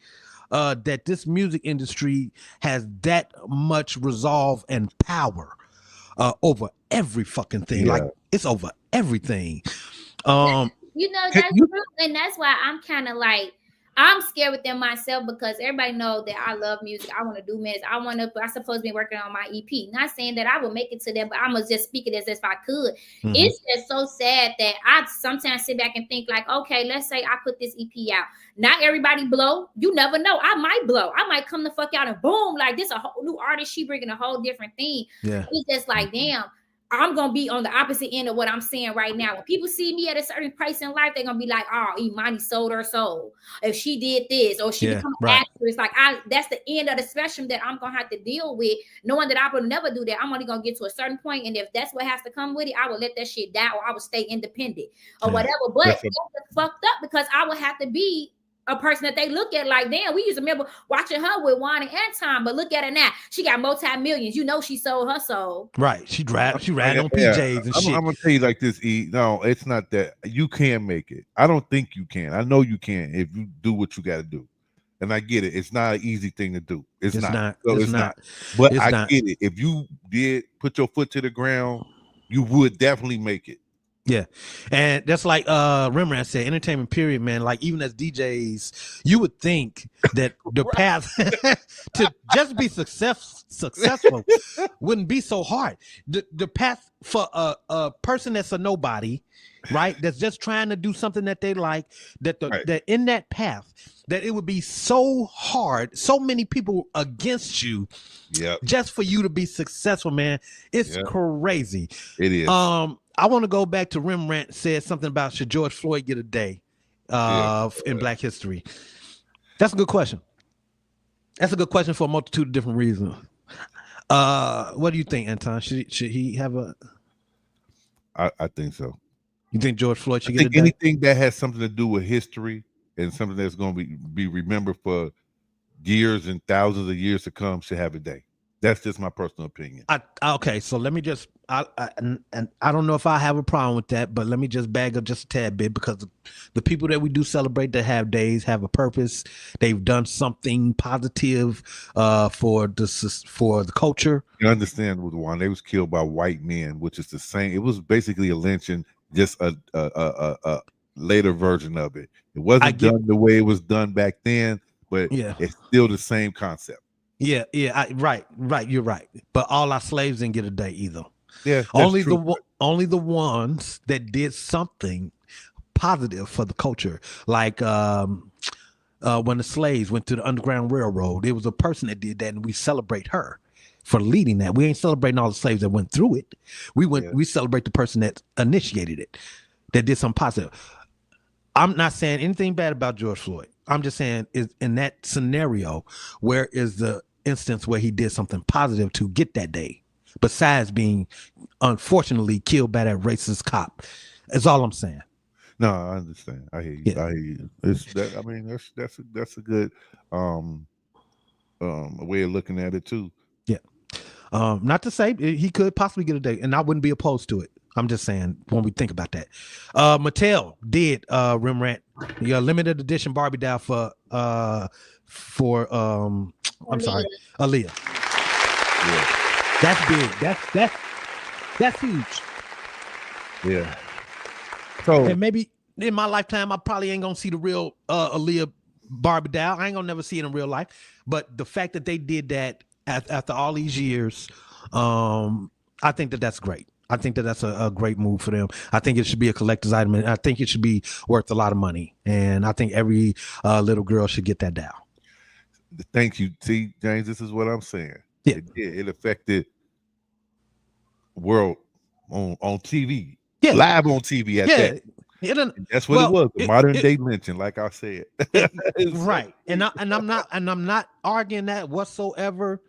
that this music industry has that much resolve and power over every fucking thing. Like it's over everything. That's true, and that's why I'm kind of like, I'm scared with them myself, because everybody knows that I love music. I want to do music. I'm supposed to be working on my EP. Not saying that I will make it to that, but I'm going to just speak it as if I could. Mm-hmm. It's just so sad that I sometimes sit back and think like, okay, let's say I put this EP out. Not everybody blow. You never know. I might blow. I might come the fuck out and boom, like this a whole new artist. She bringing a whole different thing. Yeah. It's just like, damn. I'm gonna be on the opposite end of what I'm saying right now. When people see me at a certain place in life, they're gonna be like, "Oh, Imani sold her soul. If she did this, or she become an actress, like that's the end of the spectrum that I'm gonna have to deal with, knowing that I will never do that. I'm only gonna get to a certain point, and if that's what has to come with it, I will let that shit die, or I will stay independent or whatever. But that's fucked up because I would have to be a person that they look at like, damn, we used to remember watching her with Juan and Anton, but look at her now. She got multi-millions. You know, she sold her soul. Right. She ran on PJs and shit. I'm gonna tell you like this, E. No, it's not that. You can make it. I don't think you can. I know you can if you do what you got to do. And I get it. It's not an easy thing to do. It's not. So it's not. But I get it. If you did put your foot to the ground, you would definitely make it. Yeah. And that's like Rembrandt said, entertainment period, man. Like even as DJs, you would think that the path to just be successful wouldn't be so hard. The path for a person that's a nobody, right? That's just trying to do something that they like, that in that path, that it would be so hard, so many people against you, just for you to be successful, man. It's crazy. It is. I want to go back to Rembrandt said something about should George Floyd get a day in Black history. That's a good question. That's a good question for a multitude of different reasons. What do you think, Anton? Should he have a? I think so. You think George Floyd should get a day? Anything that has something to do with history and something that's going to be remembered for years and thousands of years to come should have a day. That's just my personal opinion. Okay, so let me just I don't know if I have a problem with that, but let me just bag up just a tad bit, because the people that we do celebrate that have days have a purpose. They've done something positive for the culture. You understand with one, they was killed by white men, which is the same. It was basically a lynching, just a later version of it. It wasn't done the way it was done back then, but it's still the same concept. Yeah, right. You're right. But all our slaves didn't get a day either. Yeah, only the ones that did something positive for the culture, like when the slaves went to the Underground Railroad. It was a person that did that, and we celebrate her for leading that. We ain't celebrating all the slaves that went through it. We celebrate the person that initiated it, that did something positive. I'm not saying anything bad about George Floyd. I'm just saying, is in that scenario, where is the instance where he did something positive to get that day, besides being unfortunately killed by that racist cop? That's all I'm saying. No, I understand. I hear you. I hear you. That's a good way of looking at it too. Yeah. Not to say he could possibly get a day, and I wouldn't be opposed to it. I'm just saying when we think about that. Mattel did Rembrandt limited edition Barbie doll for Aaliyah. Yeah. That's big. That's huge. Yeah. So, and maybe in my lifetime I probably ain't gonna see the real Aaliyah Barbie doll. I ain't gonna never see it in real life. But the fact that they did that after all these years, I think that's great. I think that's a great move for them. I think it should be a collector's item, and I think it should be worth a lot of money. And I think every little girl should get that doll. Thank you. See, James, this is what I'm saying. Yeah. It affected world on TV. Yeah. Live on TV at that. That's what it was. The modern day lynching, like I said. Right. And I'm not arguing that whatsoever.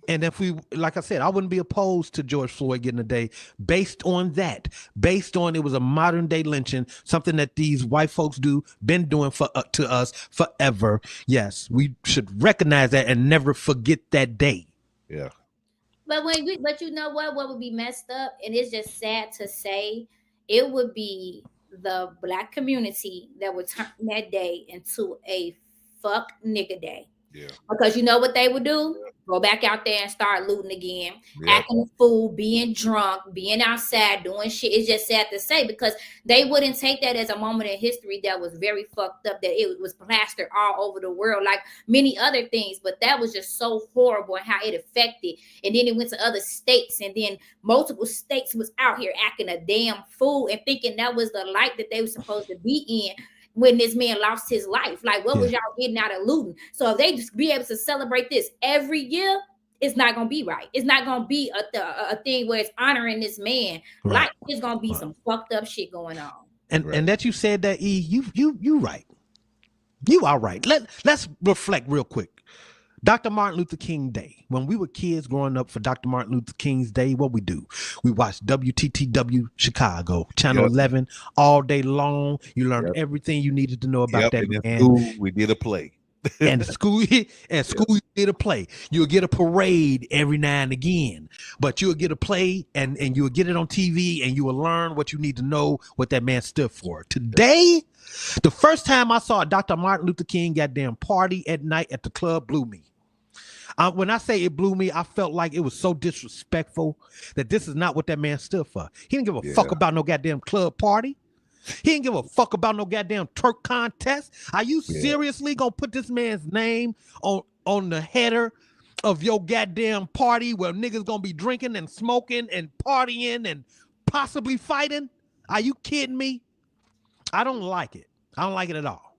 And if we, like I said, I wouldn't be opposed to George Floyd getting a day based on that. Based on it was a modern day lynching, something that these white folks been doing to us forever. Yes, we should recognize that and never forget that day. Yeah. But you know what would be messed up, and it's just sad to say, it would be the Black community that would turn that day into a fuck nigga day. Yeah. Because you know what they would do? Go back out there and start looting again, acting a fool, being drunk, being outside, doing shit. It's just sad to say, because they wouldn't take that as a moment in history that was very fucked up, that it was plastered all over the world like many other things. But that was just so horrible and how it affected. And then it went to other states, and then multiple states was out here acting a damn fool and thinking that was the light that they were supposed to be in. When this man lost his life, like what was y'all getting out of looting? So if they just be able to celebrate this every year, it's not gonna be right. It's not gonna be a thing where it's honoring this man. Right. Like there's gonna be some fucked up shit going on. And that you said that, E, you right. You are right. Let's reflect real quick. Dr. Martin Luther King Day. When we were kids growing up for Dr. Martin Luther King's Day, what we do? We watched WTTW Chicago, Channel 11, all day long. You learned everything you needed to know about that and man. School, we did a play. And school you did a play. You'll get a parade every now and again, but you'll get a play and you'll get it on TV and you will learn what you need to know what that man stood for. Today, the first time I saw a Dr. Martin Luther King goddamn party at night at the club blew me. When I say it blew me, I felt like it was so disrespectful that this is not what that man stood for. He didn't give a fuck about no goddamn club party. He didn't give a fuck about no goddamn Turk contest. Are you seriously gonna put this man's name on the header of your goddamn party where niggas gonna be drinking and smoking and partying and possibly fighting? Are you kidding me? I don't like it. I don't like it at all.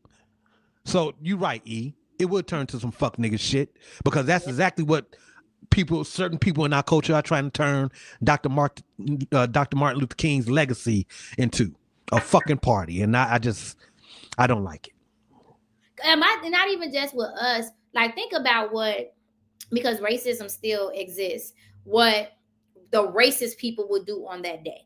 So you right, E. It would turn to some fuck nigga shit because that's exactly what certain people in our culture are trying to turn Dr. Martin Luther King's legacy into. A fucking party, and I don't like it. Not even just with us. Like, think about because racism still exists, what the racist people would do on that day.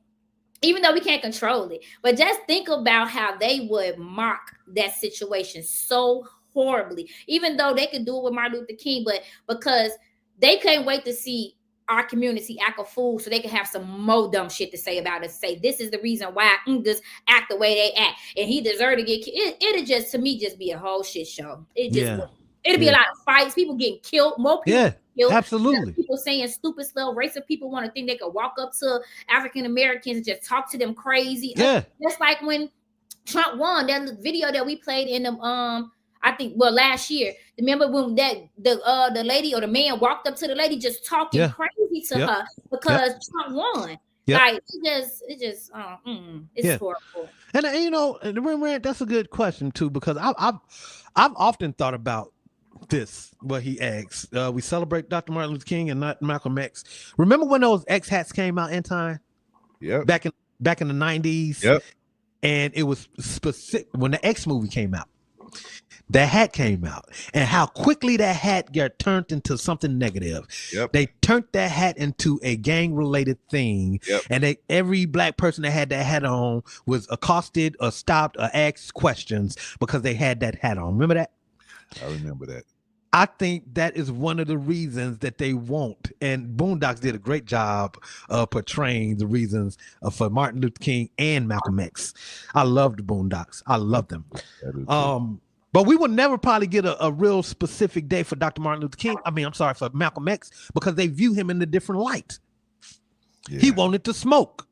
Even though we can't control it, but just think about how they would mock that situation so horribly. Even though they could do it with Martin Luther King, but because they can't wait to see our community act a fool so they can have some more dumb shit to say about us. Say this is the reason why just act the way they act and he deserved to get killed. It'll just, to me, just be a whole shit show. It'll be a lot of fights, people getting killed, more people getting killed. Absolutely. People saying stupid stuff. Racist people want to think they could walk up to African Americans and just talk to them crazy. Yeah. Just like when Trump won, that video that we played in the I think last year. Remember when the lady or the man walked up to the lady just talking crazy to her because Trump won. Like it's horrible. And that's a good question too, because I've often thought about this. What he asks. We celebrate Dr. Martin Luther King and not Malcolm X. Remember when those X hats came out in time? Yeah. Back in the 90s. Yep. And it was specific when the X movie came out. That hat came out, and how quickly that hat got turned into something negative. Yep. They turned that hat into a gang-related thing, and every black person that had that hat on was accosted or stopped or asked questions because they had that hat on. Remember that? I remember that. I think that is one of the reasons that they won't. And Boondocks did a great job of portraying the reasons for Martin Luther King and Malcolm X. I love the Boondocks. I love them. But we will never probably get a real specific day for Dr. Martin Luther King. For Malcolm X, because they view him in a different light. Yeah. He wanted to smoke.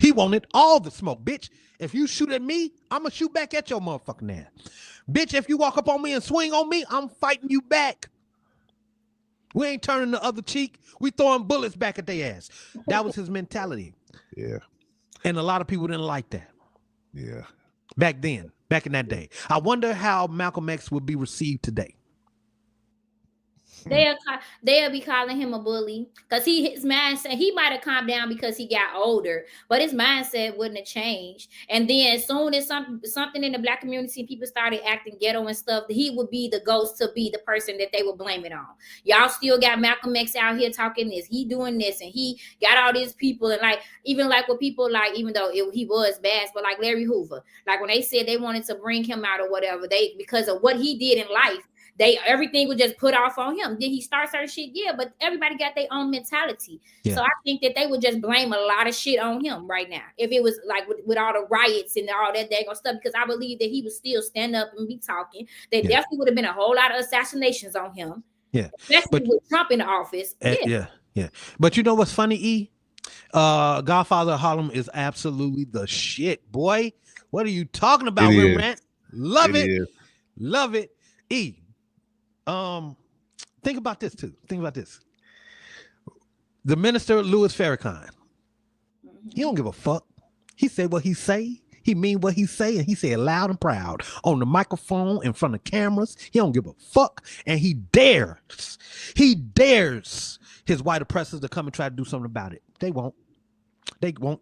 He wanted all the smoke. Bitch, if you shoot at me, I'm going to shoot back at your motherfucking ass. Bitch, if you walk up on me and swing on me, I'm fighting you back. We ain't turning the other cheek. We throwing bullets back at their ass. That was his mentality. Yeah. And a lot of people didn't like that. Yeah. Back then. Back in that day. I wonder how Malcolm X would be received today. They'll be calling him a bully because his mindset, he might have calmed down because he got older, but his mindset wouldn't have changed. And then as soon as something in the black community, people started acting ghetto and stuff, he would be the ghost to be the person that they would blame it on. Y'all still got Malcolm X out here talking this, he doing this, and he got all these people, and even with people even though he was bad, but like Larry Hoover, like when they said they wanted to bring him out or whatever, because of what he did in life, everything was just put off on him. Did he start certain shit? Yeah, but everybody got their own mentality. Yeah. So I think that they would just blame a lot of shit on him right now. If it was like with all the riots and all that daggone stuff, because I believe that he would still stand up and be talking. There definitely would have been a whole lot of assassinations on him. Yeah. Especially with Trump in the office. Yeah. But you know what's funny, E? Godfather of Harlem is absolutely the shit, boy. What are you talking about, Rembrandt? Love it. Love it. E. Think about this too. Think about this. The minister, Louis Farrakhan, he don't give a fuck. He say what he say. He mean what he's saying. He said loud and proud on the microphone, in front of cameras. He don't give a fuck. And he dares his white oppressors to come and try to do something about it. They won't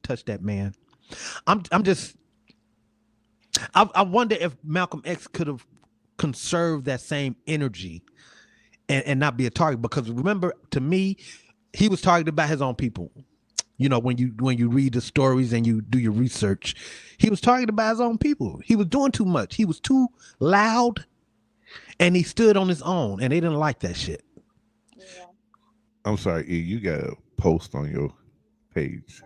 touch that man. I wonder if Malcolm X could have conserved that same energy and not be a target, because remember, to me, he was targeted by his own people. You know, when you read the stories and you do your research, he was targeted by his own people. He was doing too much. He was too loud, and he stood on his own, and they didn't like that shit. Yeah. I'm sorry, E, you got a post on your page.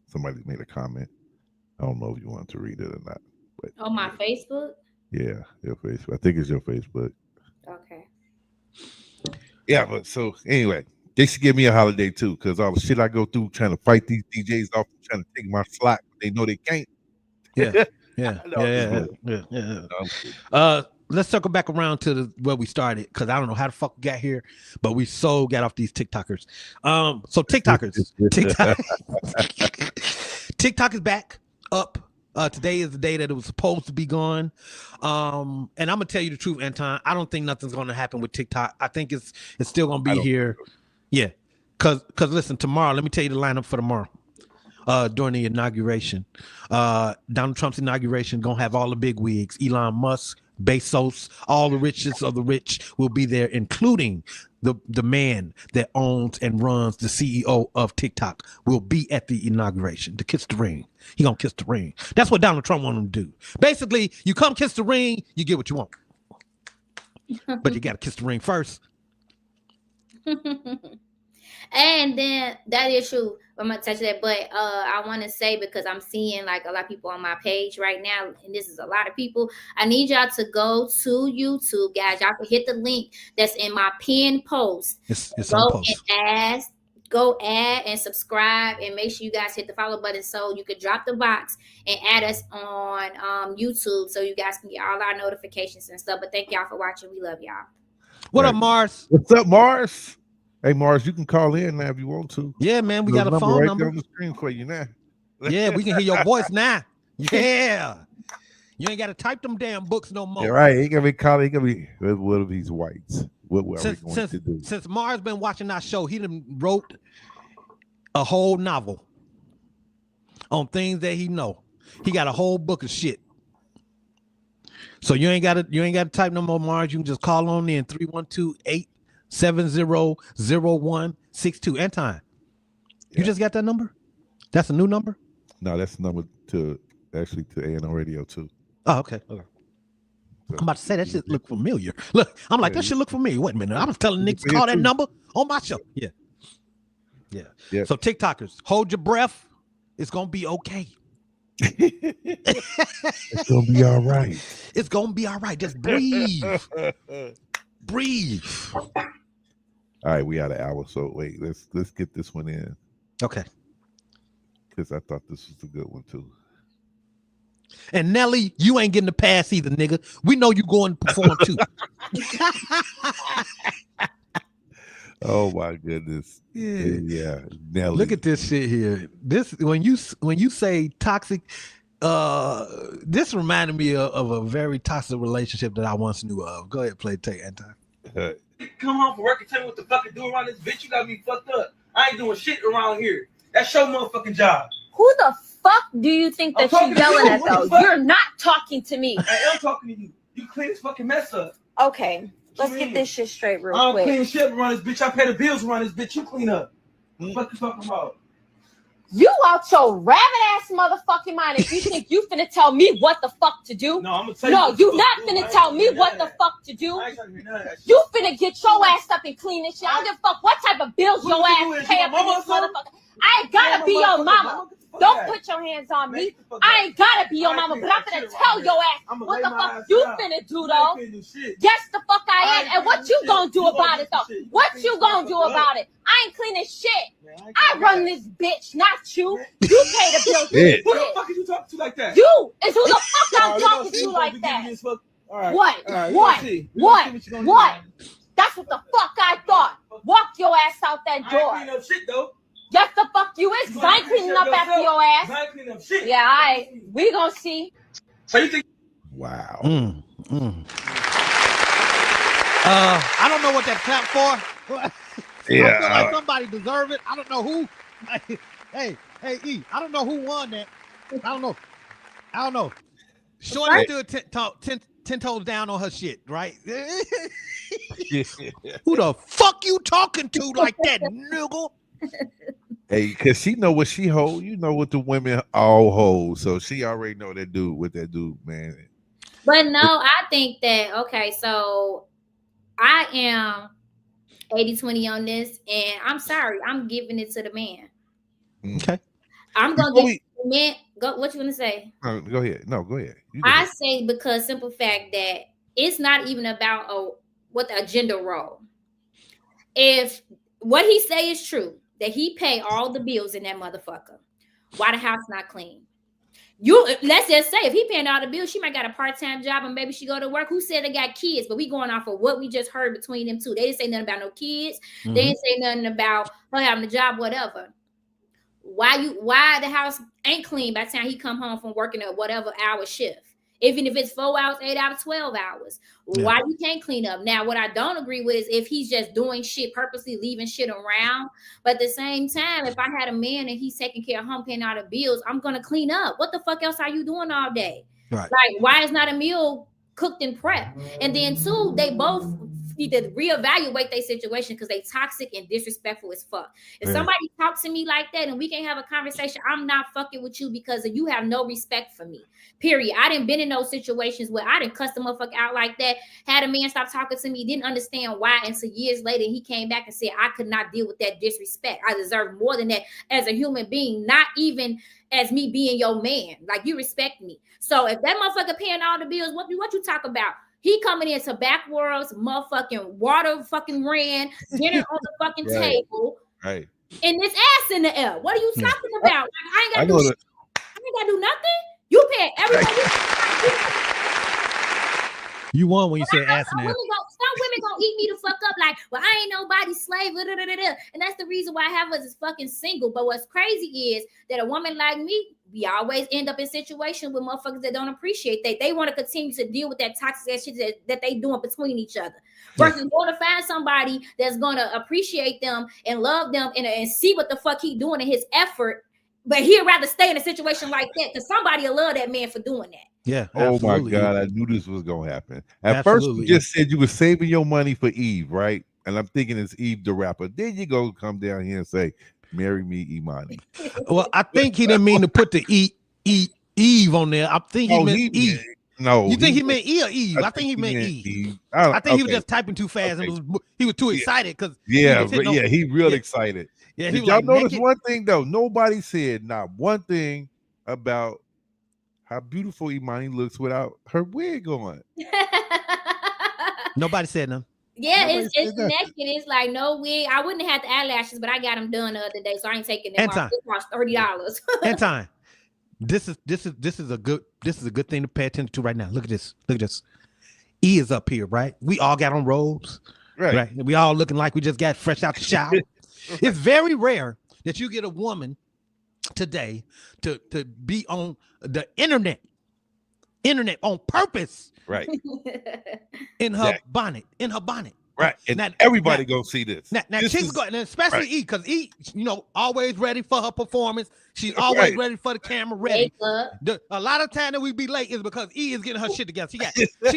Somebody made a comment. I don't know if you want to read it or not. But On my Facebook? Yeah, your Facebook. I think it's your Facebook. Okay. Yeah, but so anyway, they should give me a holiday too, because all the shit I go through trying to fight these DJs off, trying to take my slot, but they know they can't. Yeah. Let's circle back around to where we started, because I don't know how the fuck we got here, but we got off these TikTokers. So TikTok is back up. Today is the day that it was supposed to be gone. And I'm gonna tell you the truth, Anton. I don't think nothing's gonna happen with TikTok. I think it's still gonna be here. Yeah. Cause listen, tomorrow, let me tell you the lineup for tomorrow. During the inauguration. Donald Trump's inauguration gonna have all the big wigs, Elon Musk, Bezos, all the richest of the rich will be there, including the man that owns and runs the CEO of TikTok will be at the inauguration to kiss the ring. He gonna kiss the ring. That's what Donald Trump wanted him to do. Basically, you come kiss the ring, you get what you want. But you gotta kiss the ring first. And then that is true. I'm gonna touch that, but I want to say, because I'm seeing like a lot of people on my page right now, and this is a lot of people. I need y'all to go to YouTube, guys. Y'all can hit the link that's in my pinned post. It's go on post. And add and subscribe, and make sure you guys hit the follow button so you could drop the box and add us on YouTube, so you guys can get all our notifications and stuff. But thank y'all for watching. We love y'all. What up, Mars? What's up, Mars? Hey, Mars, you can call in now if you want to. Yeah, man, we got a phone number on the screen for you now. Yeah, we can hear your voice now. Yeah, you ain't got to type them damn books no more. Yeah, right. He gonna be calling. He gonna be what are these whites? What are we going to do? Since Mars been watching our show, he done wrote a whole novel on things that he know. He got a whole book of shit. So you ain't got to type no more, Mars. You can just call on in 312-870-0162. Anton, you just got that number? That's a new number? No, that's the number to A&O Radio too. Oh, okay. So, I'm about to say that shit look familiar. Look, I'm like, that shit look familiar. Wait a minute. I was telling niggas to call that number on my show. Yeah. So TikTokers, hold your breath. It's gonna be okay. It's gonna be all right. It's gonna be all right. Just breathe. Breathe. All right, we had an hour, so wait, let's get this one in. Okay. Because I thought this was a good one too. And Nelly, you ain't getting the pass either, nigga. We know you going to perform too. Oh my goodness. Yeah. Nelly. Look at this shit here. This when you say toxic, this reminded me of a very toxic relationship that I once knew of. Go ahead, take Anton. Come home from work and tell me what the fuck to do around this bitch. You got me fucked up. I ain't doing shit around here. That's your motherfucking job. Who the fuck do you think that you're yelling at, though? You're not talking to me. I am talking to you. You clean this fucking mess up. Okay, let's get this shit straight real quick. I don't clean shit around this bitch. I pay the bills around this bitch. You clean up. What the fuck you talking about? You out your rabbit ass motherfucking mind if you think you finna tell me what the fuck to do. No, I'm gonna tell you. No, you not finna tell me what the fuck to do. You finna get your ass up and clean this shit. I don't give a fuck what type of bills your ass pay up in this motherfucker. I ain't gotta be your mama. Don't put your hands on me. I ain't gotta be your mama, but I'm finna tell your ass what the fuck you finna do, though. Yes, the fuck I am. And what you gonna do about it, though? What you gonna do about it? I ain't cleaning shit. I run this bitch, not you. You pay the bills. Who the fuck are you talking to like that? You is who the fuck I'm talking to like that. What? That's what the fuck I thought. Walk your ass out that door. I ain't cleaning up shit, though. Yes, the fuck you is, because I ain't cleaning up after your ass. I ain't cleaning up shit. Yeah, We gonna see. So you think? Wow. I don't know what that clap for. Yeah, I feel like somebody deserve it. I don't know who. Hey, E. I don't know who won that. I don't know. Shorty stood 10 toes down on her shit, right? Who the fuck you talking to like that, nigga? Hey, because she know what she hold. You know what the women all hold. So she already know that dude, man. But no, I think that, okay, so I am 80-20 on this, and I'm sorry, I'm giving it to the man. Okay. I'm going to give the man, what you going to say? Go ahead. No, go ahead. I say because simple fact that it's not even about what the gender role. If what he say is true, that he pay all the bills in that motherfucker, why the house not clean? Let's just say if he paying all the bills, she might got a part-time job and maybe she go to work. Who said they got kids? But we going off of what we just heard between them two. They didn't say nothing about no kids. They didn't say nothing about her having a job, whatever. Why the house ain't clean by the time he come home from working at whatever hour shift? Even if it's 4 hours, 8 hours, 12 hours, why you can't clean up? Now, what I don't agree with is if he's just doing shit purposely, leaving shit around. But at the same time, if I had a man and he's taking care of home, paying all the bills, I'm gonna clean up. What the fuck else are you doing all day? Right. Like, why is not a meal cooked and prepped? And then two, they both need to reevaluate their situation because they toxic and disrespectful as fuck. If somebody talks to me like that and we can't have a conversation, I'm not fucking with you because you have no respect for me. Period. I didn't been in those situations where I didn't cuss the motherfucker out like that. Had a man stop talking to me, didn't understand why, and so years later he came back and said I could not deal with that disrespect. I deserve more than that as a human being, not even as me being your man. Like, you respect me. So if that motherfucker paying all the bills, what you talk about? He coming into back worlds, motherfucking water fucking ran, dinner on the fucking table, right? And this ass in the air. What are you talking about? Like, I ain't gotta do nothing. You pay everybody. You won when you said ass in the air. Some women gonna eat me the fuck up like, well, I ain't nobody's slave. And that's the reason why half of us is fucking single. But what's crazy is that a woman like me, we always end up in situations with motherfuckers that don't appreciate that. They want to continue to deal with that toxic shit that they doing between each other. Versus going to find somebody that's gonna appreciate them and love them and see what the fuck he doing in his effort. But he'd rather stay in a situation like that because somebody will love that man for doing that. Yeah. Oh my God, I knew this was gonna happen. At first, you just said you were saving your money for Eve, right? And I'm thinking it's Eve the rapper. Then you go come down here and say, "Marry me, Imani." Well, I think he didn't mean to put the Eve on there. I think he meant Eve. No, you think he meant E or Eve? I think he meant Eve. I think he was just typing too fast and he was too excited because he real excited. Yeah, did y'all notice one thing though? Nobody said not one thing about how beautiful Imani looks without her wig on. Nobody said nothing. Yeah, it's naked. It's like no wig. I wouldn't have had the eyelashes, but I got them done the other day, so I ain't taking them off. It cost $30. And time. This is a good thing to pay attention to right now. Look at this. E is up here, right? We all got on robes, right? We all looking like we just got fresh out the shower. It's very rare that you get a woman today to be on the internet on purpose, right? in her bonnet, right? And now, everybody go see this. Now chicks go, and especially E, because E, always ready for her performance. She's always ready for the camera, ready. A lot of time that we be late is because E is getting her shit together. She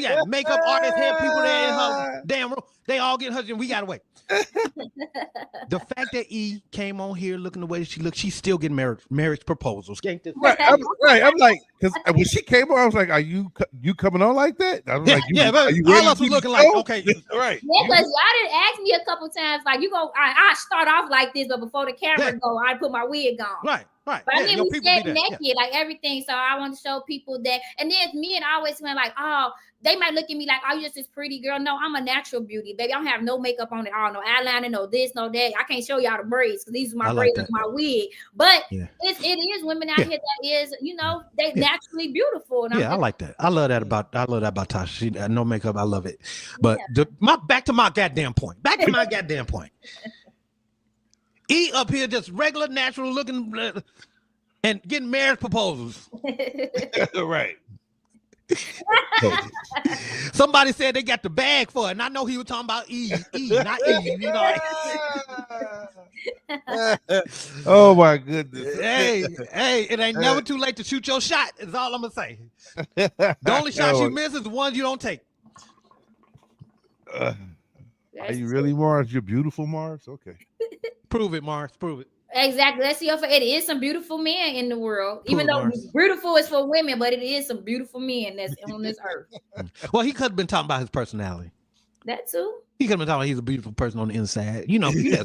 got makeup artists, hair people there in her damn room. They all getting her, and we gotta wait. The fact that E came on here looking the way that she looked, she's still getting marriage proposals. Right. I'm like, because when she came on, I was like, "Are you coming on like that?" I was like, all us was looking like, okay, right. Yeah, because y'all didn't ask me a couple times, like, you go, I start off like this, but before the camera go, I put my wig on. Right. But I mean, we said naked, like everything. So I want to show people that. And then men always went like, oh, they might look at me like, oh, you just this pretty girl. No, I'm a natural beauty, baby. I don't have no makeup on at all, no eyeliner, no this, no that. I can't show y'all the braids because these are my braids and my wig. But it is women out here that is, they naturally beautiful. And I like that. I love that about Tasha. She no makeup. I love it. But back to my goddamn point. E up here just regular, natural looking. and getting marriage proposals. Right. Somebody said they got the bag for it, and I know he was talking about Eve, not Eve. You know. Oh my goodness. Hey, it ain't never too late to shoot your shot. Is all I'm gonna say. The only shots you miss is the ones you don't take. Are you really Mars? You're beautiful, Mars. Okay. Prove it, Mars. Prove it. Exactly. Let's see. It is some beautiful men in the world. Even though beautiful is for women, but it is some beautiful men that's on this earth. Well, he could have been talking about his personality. That too. He could have been talking about he's a beautiful person on the inside. You know, you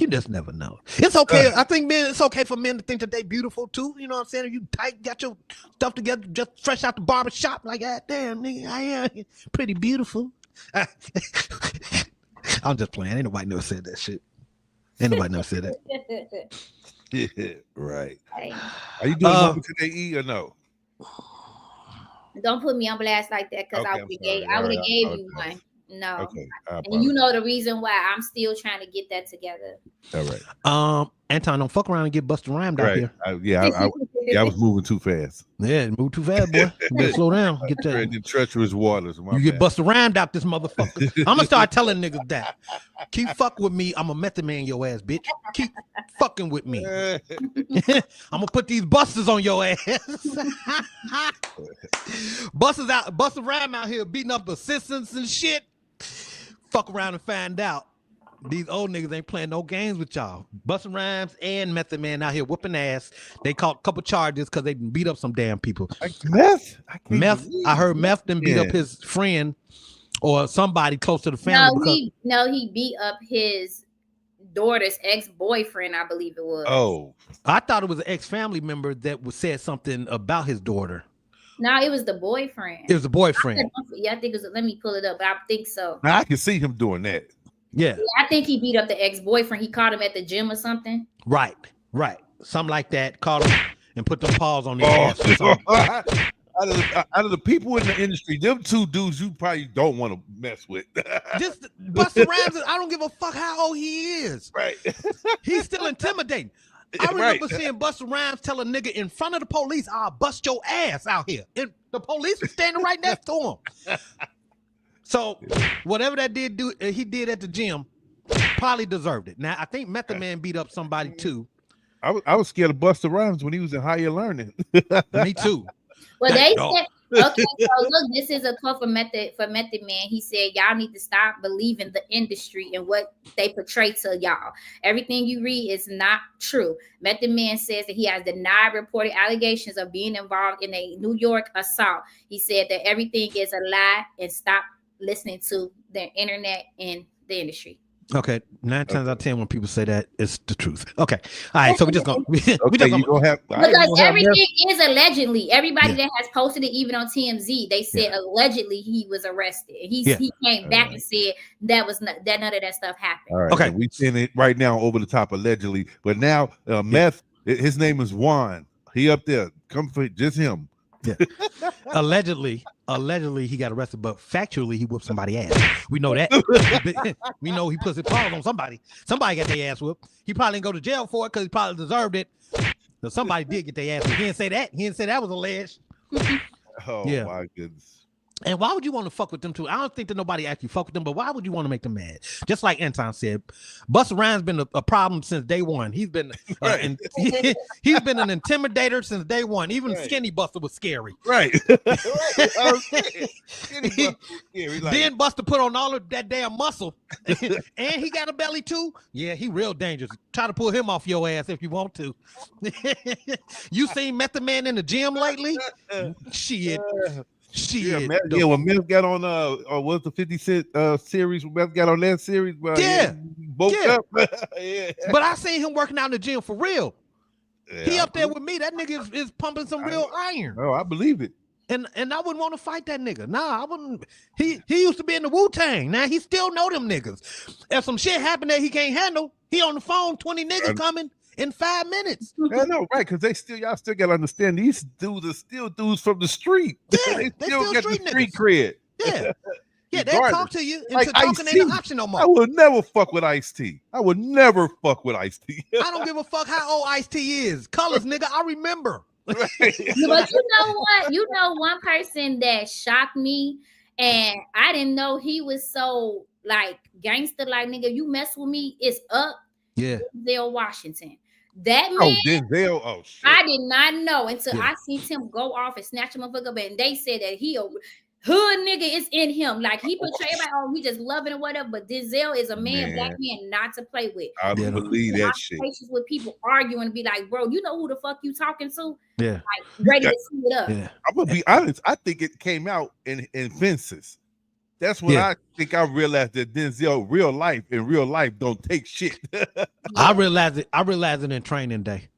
just never know. It's okay. I think it's okay for men to think that they beautiful too. You know what I'm saying? If you got your stuff together, just fresh out the barber shop, like, God damn, nigga, I am pretty beautiful. I'm just playing. Ain't nobody never said that shit. Ain't nobody never said that. Yeah, right. Are you doing something today, E, or no? Don't put me on blast like that, because I would have gave you one. No. Okay. And you know the reason why I'm still trying to get that together. All right. Anton, don't fuck around and get busted rhymed out here. I was moving too fast. Yeah, move too fast, boy. You better slow down. Get that. In treacherous waters. You get busted rhymed out this motherfucker. I'm gonna start telling niggas that. Keep fucking with me. I'm a method man, your ass, bitch. Keep fucking with me. I'm gonna put these busters on your ass. Buster rhyme out here beating up assistants and shit. Fuck around and find out. These old niggas ain't playing no games with y'all. Busta Rhymes and Method Man out here whooping ass. They caught a couple charges because they beat up some damn people. Meth? I heard Meth then beat up his friend or somebody close to the family. He beat up his daughter's ex-boyfriend, I believe it was. Oh. I thought it was an ex-family member that said something about his daughter. No, it was the boyfriend. It was the boyfriend. I think it was. Let me pull it up. But I think so. Now, I can see him doing that. Yeah. I think he beat up the ex-boyfriend. He caught him at the gym or something. Right. Something like that. Caught him and put them paws on his ass or something. Out of the people in the industry, them two dudes you probably don't want to mess with. Just Busta Rhymes, I don't give a fuck how old he is. Right. He's still intimidating. I remember seeing Busta Rhymes tell a nigga in front of the police, I'll bust your ass out here. And the police was standing right next to him. So whatever he did at the gym, probably deserved it. Now I think Method Man beat up somebody too. I was scared of Busta Rhymes when he was in higher learning. Me too. Well, they said, okay, so look, this is a call for Method Man. He said, y'all need to stop believing the industry and what they portray to y'all. Everything you read is not true. Method Man says that he has denied reported allegations of being involved in a New York assault. He said that everything is a lie and stop listening to the internet and the industry. Okay, 9 times out of 10 when people say that, it's the truth. Okay, all right. So we're just gonna because everything is allegedly. Everybody that has posted it, even on TMZ, they said allegedly he was arrested. He came back and said that none of that stuff happened. All right, okay, we seeing it right now over the top allegedly, but now Meth, his name is Juan. He up there, come for just him. Yeah. Allegedly he got arrested, but factually he whooped somebody's ass. We know that. We know he put his paws on somebody. Somebody got their ass whooped. He probably didn't go to jail for it because he probably deserved it. So somebody did get their ass whooped. He didn't say that. He didn't say that was alleged. My goodness. And why would you want to fuck with them too? I don't think that nobody actually fuck with them, but why would you want to make them mad? Just like Anton said, Busta Rhymes been a problem since day one. He's been he's been an intimidator since day one. Even Skinny Busta was scary. Right. Then Busta put on all of that damn muscle, and he got a belly too. Yeah, he real dangerous. Try to pull him off your ass if you want to. You seen Method Man in the gym lately? Shit. When Meth got on what's the 50 Cent series? When Meth got on that series, up. But I seen him working out in the gym for real. He up there with me. That nigga is pumping some real iron. Oh, I believe it. And I wouldn't want to fight that nigga. Nah, I wouldn't. He used to be in the Wu-Tang. Now he still know them niggas. If some shit happened that he can't handle, he on the phone, 20 niggas coming in 5 minutes. I know, right? Because y'all still gotta understand these dudes are still dudes from the street. Yeah, they still get the street niggas. cred. Yeah. Yeah, they'll talk to you Like until talking ain't an option no more. I would never fuck with Ice-T. I would never fuck with Ice-T. I don't give a fuck how old Ice-T is. Colors, nigga, I remember. But you know what? You know one person that shocked me, and I didn't know he was so like gangster. Like, nigga, you mess with me, it's up. Yeah. Denzel Washington. That man. Denzel. Oh shit. I did not know until I seen him go off and snatch a motherfucker up, and they said that he a hood nigga is in him. Like, he portray everybody, oh, he just loving or whatever. But Denzel is a black man not to play with. I believe that shit. With people arguing and be like, bro, you know who the fuck you talking to? Yeah. Like, ready to see it up. Yeah. I'm gonna be honest. I think it came out in Fences. That's when I think I realized that Denzel in real life don't take shit. I realized it in Training Day.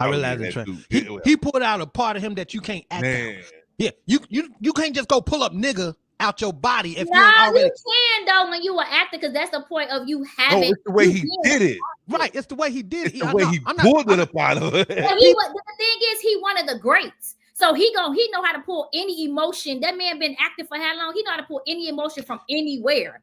I realized it. He pulled out a part of him that you can't act out. Yeah, you can't just go pull up nigga out your body if you ain't already. You can though when you were acting, because that's the point of you having. No, it's the way he did it. Right, it's the way he did it. It's the way he pulled it up out of it. The thing is, he one of the greats. So he know how to pull any emotion. That man been acting for how long? He know how to pull any emotion from anywhere.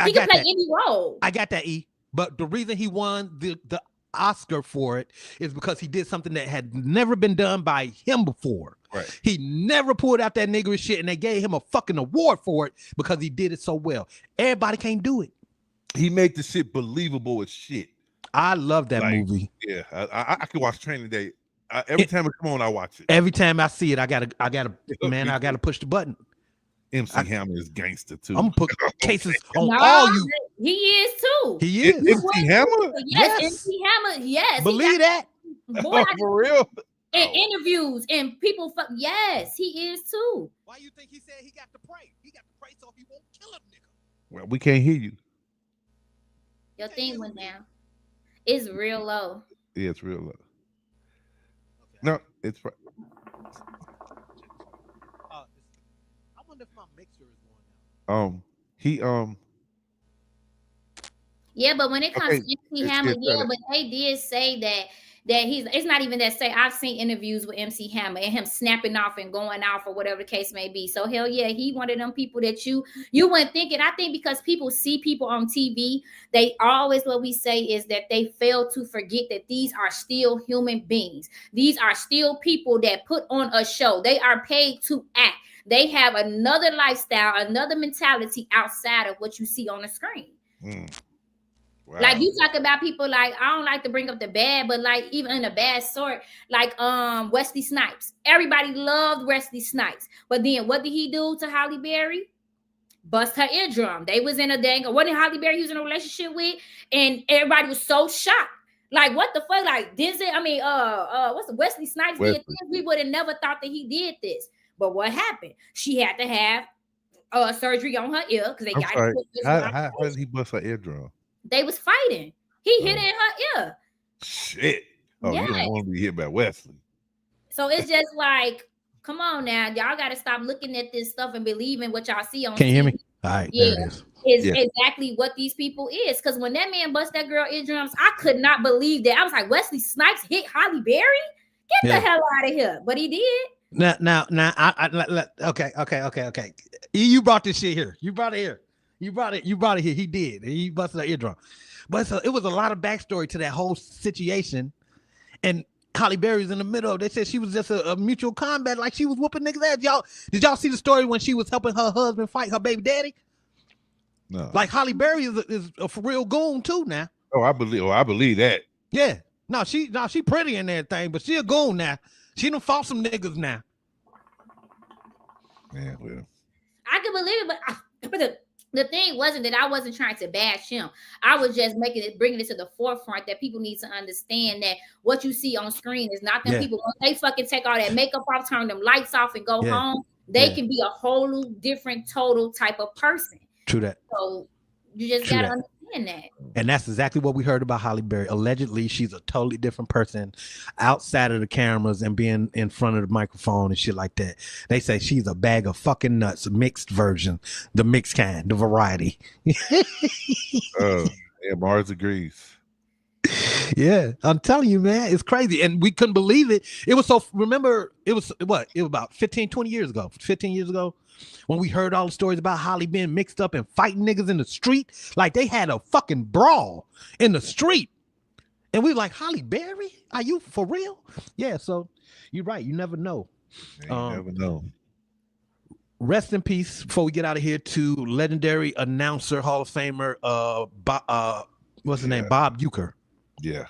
He can play any role. I got that, E. But the reason he won the Oscar for it is because he did something that had never been done by him before. Right. He never pulled out that niggerish shit, and they gave him a fucking award for it because he did it so well. Everybody can't do it. He made the shit believable as shit. I love that movie. Yeah, I can watch Training Day. Every time it come on, I watch it. Every time I see it, I gotta push the button. MC Hammer is gangster too. I'm gonna put cases on all you. He is too. He is. MC Hammer? Yes, MC Hammer. Yes. Believe that? Boy, for real? In interviews and people, yes, he is too. Why you think he said he got to pray? He got to pray so he won't kill a nigga. Well, we can't hear you. Your thing went down. It's real low. Yeah, it's real low. Okay. No, it's right. I wonder if my mixer is going out. Yeah, but when it comes to MC Hammer, but they did say that it's not even that say. I've seen interviews with MC Hammer and him snapping off and going off or whatever the case may be. So hell yeah, he one of them people that you weren't thinking. I think because people see people on TV, they always, what we say is that they fail to forget that these are still human beings. These are still people that put on a show. They are paid to act. They have another lifestyle, another mentality outside of what you see on the screen. Wow. Like, you talk about people, like, I don't like to bring up the bad, but like even in a bad sort, like Wesley Snipes. Everybody loved Wesley Snipes. But then what did he do to Halle Berry? Bust her eardrum. They was in a what did Halle Berry he was in a relationship with? And everybody was so shocked. Like, what the fuck? Like, what's the Wesley Snipes did this? We would have never thought that he did this. But what happened? She had to have surgery on her ear because they got how did he bust her eardrum? They was fighting. He hit it in her ear. Shit. Oh, yeah. You don't want to be hit by Wesley. So it's just like, come on now. Y'all got to stop looking at this stuff and believing what y'all see on Can you hear me? All right. Yeah. It's exactly what these people is. Because when that man bust that girl eardrums, I could not believe that. I was like, Wesley Snipes hit Halle Berry? Get the hell out of here. But he did. Now, okay. You brought this shit here. You brought it here. You brought it here. He did. He busted her eardrum. But so it was a lot of backstory to that whole situation. And Halle Berry's in the middle. They said she was just a mutual combat, like she was whooping niggas' ass. Did y'all see the story when she was helping her husband fight her baby daddy? No. Like, Halle Berry is a for real goon too now. I believe that. Yeah. No, she pretty and everything, but she a goon now. She done fought some niggas now. Yeah, well. I can believe it, but the thing wasn't that I wasn't trying to bash him. I was just bringing it to the forefront that people need to understand that what you see on screen is not them people. When they fucking take all that makeup off, turn them lights off, and go home, they can be a whole different, total type of person. True that. So you just gotta understand that. And that's exactly what we heard about Halle Berry. Allegedly, she's a totally different person outside of the cameras and being in front of the microphone and shit like that. They say she's a bag of fucking nuts, mixed version, the mixed kind, the variety. Yeah, Mars agrees. Yeah, I'm telling you, man, it's crazy. And we couldn't believe it. It was so, remember, it was what? It was about 15, 20 years ago. 15 years ago when we heard all the stories about Holly being mixed up and fighting niggas in the street. Like they had a fucking brawl in the street. And we were like, Holly Berry? Are you for real? Yeah, so you're right. You never know. You never know. Rest in peace before we get out of here to legendary announcer, Hall of Famer, what's his name? Bob Uecker. Yeah.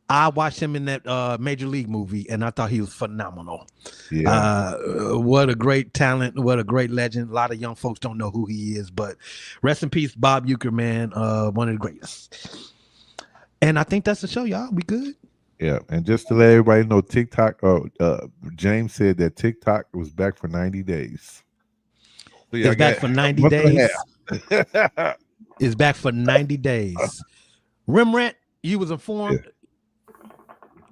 I watched him in that Major League movie, and I thought he was phenomenal. Yeah. What a great talent. What a great legend. A lot of young folks don't know who he is, but rest in peace, Bob Uecker, man. One of the greatest. And I think that's the show, y'all. We good? Yeah. And just to let everybody know, TikTok, James said that TikTok was back for 90 days. So it's back for 90 days. It's back for 90 days. Rembrandt, you was informed. Yeah.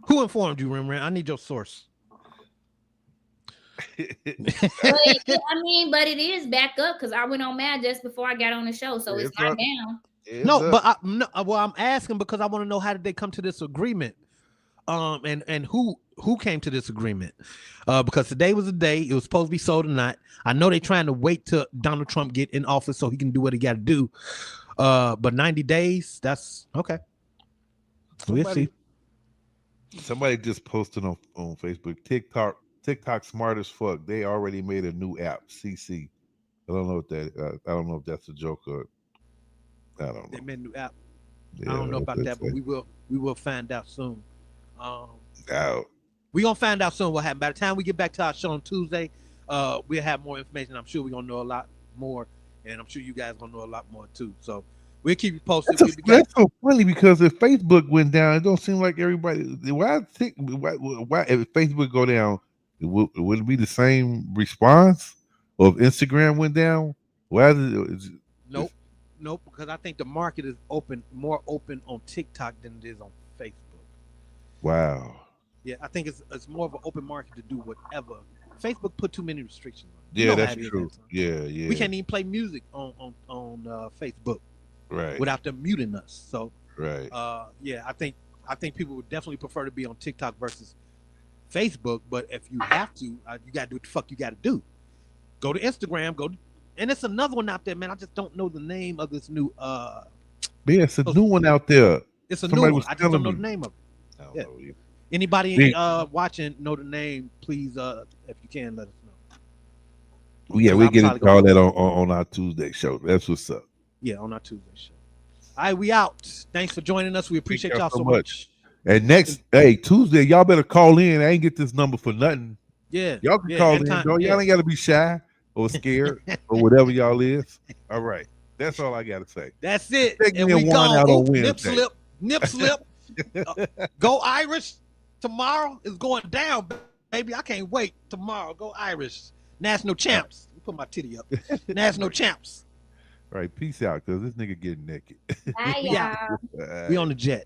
Who informed you, Rembrandt? I need your source. But it is back up because I went on Mad just before I got on the show, so it's not down. I'm asking because I want to know how did they come to this agreement, and who came to this agreement, because today was the day it was supposed to be sold or not. I know they're trying to wait till Donald Trump get in office so he can do what he got to do, but 90 days, that's okay. We'll see. Somebody just posted on Facebook, TikTok smart as fuck. They already made a new app, CC. I don't know what that. I don't know if that's a joke or I don't know. They made a new app. Yeah, I don't know about that, but we will find out soon. We're gonna find out soon what happened. By the time we get back to our show on Tuesday, we'll have more information. I'm sure we're gonna know a lot more, and I'm sure you guys gonna know a lot more too. So we'll keep you posted. That's so funny because if Facebook went down, it don't seem like everybody. Why if Facebook go down, would it be the same response? Or if Instagram went down, why is it? Nope, because I think the market is more open on TikTok than it is on Facebook. Wow. Yeah, I think it's more of an open market to do whatever. Facebook put too many restrictions on it. Yeah, that's true. Yeah. We can't even play music on Facebook, right? Without them muting us. So, right. Yeah, I think people would definitely prefer to be on TikTok versus Facebook. But if you have to, you got to do what the fuck you got to do. Go to Instagram. And it's another one out there, man. I just don't know the name of this new. Yeah, it's a new one out there. It's a new one. I just don't know the name of it. Yeah. Anybody watching know the name? Please, if you can, let us know. Yeah, we get into all that on our Tuesday show. That's what's up. Yeah, on our Tuesday show. All right, we out. Thanks for joining us. We appreciate y'all so much. And Tuesday, y'all better call in. I ain't get this number for nothing. Yeah, y'all can call in. Y'all ain't got to be shy or scared or whatever y'all is. All right, that's all I got to say. That's it. And we go nip slip. Go Irish. Tomorrow is going down, baby. I can't wait. Tomorrow, go Irish. National champs. Let me put my titty up. National champs. All right, peace out, because this nigga getting naked. Bye, y'all. We on the jet.